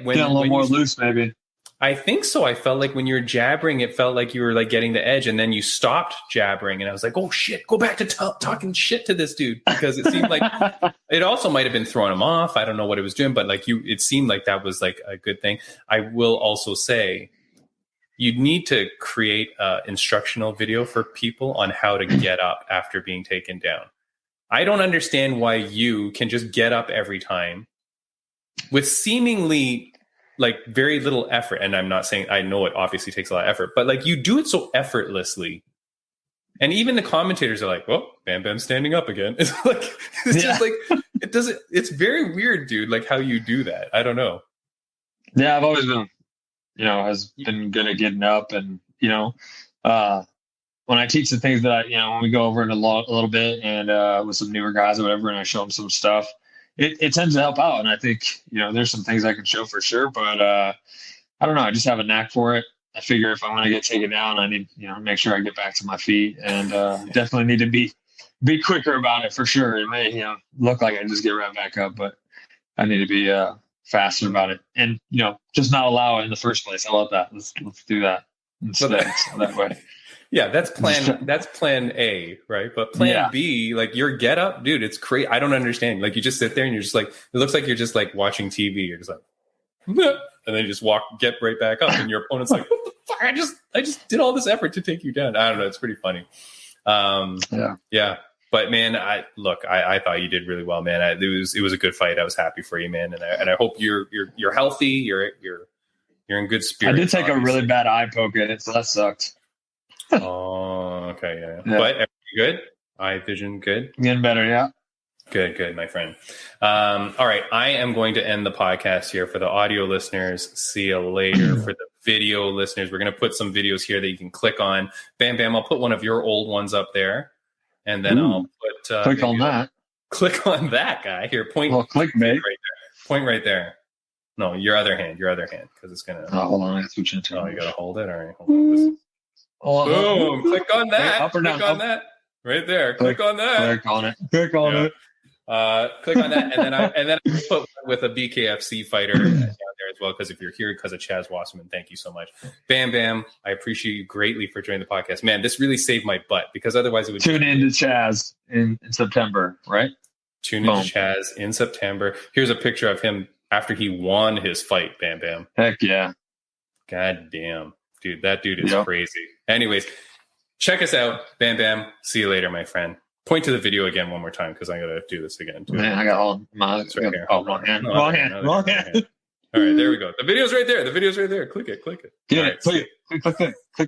when a little more loose, maybe. I think so. I felt like when you were jabbering, it felt like you were like getting the edge, and then you stopped jabbering, and I was like, "Oh shit, go back to talking shit to this dude," because it seemed like it also might have been throwing him off. I don't know what it was doing, but like it seemed like that was like a good thing. I will also say, you need to create an instructional video for people on how to get up after being taken down. I don't understand why you can just get up every time with seemingly like very little effort. And I'm not saying, I know it obviously takes a lot of effort, but like you do it so effortlessly. And even the commentators are like, well, Bam Bam's standing up again. It's like, just like, it's very weird, dude. Like how you do that. I don't know. Yeah. I've always been, has been good at getting up, and, when I teach the things that when we go over it a little bit and with some newer guys or whatever, and I show them some stuff, it tends to help out. And I think, there's some things I can show for sure, but I don't know. I just have a knack for it. I figure if I want to get taken down, I need, make sure I get back to my feet, and definitely need to be quicker about it for sure. It may, look like I just get right back up, but I need to be faster about it, and just not allow it in the first place. I love that. Let's do that instead. That way. Yeah, that's plan A, right? But plan B, like your get up, dude, it's crazy. I don't understand. Like you just sit there and you're just like, it looks like you're just like watching TV. You're just like, and then you just get right back up, and your opponent's like, what the fuck? I just did all this effort to take you down. I don't know. It's pretty funny. Yeah. But man, I thought you did really well, man. It was a good fight. I was happy for you, man. And I hope you're healthy. You're in good spirits. I did take a really bad eye poke at it, so that sucked. Oh, okay, yeah. But everything good? Eye vision good? Getting better, yeah. Good, my friend. All right, I am going to end the podcast here for the audio listeners. See you later. For the video listeners, we're going to put some videos here that you can click on. Bam, bam, I'll put one of your old ones up there. And then I'll put... click on that. Click on that guy. Here, point. Well, click me. Right there. Point right there. No, your other hand, because it's going to... Oh, hold on. I got to switch into you got to hold it? All right, hold on. Boom! Click on that. Up or down? Click on that. Right there. Click on that. Click on it. Click on it. Click on that, and then I put with a BKFC fighter down there as well. Because if you're here because of Chaz Wasserman, thank you so much. Bam, bam! I appreciate you greatly for joining the podcast, man. This really saved my butt because otherwise it would tune in to Chaz in September, right? Tune in to Chaz in September. Here's a picture of him after he won his fight. Bam, bam! Heck yeah! God damn. Dude, that dude is crazy. Anyways, check us out. Bam, bam. See you later, my friend. Point to the video again one more time because I got to do this again. Too. Man, I got all my... Right here. Oh, wrong hand. Wrong hand. All right, there we go. The video's right there. Click it. Get it. Click it. Click.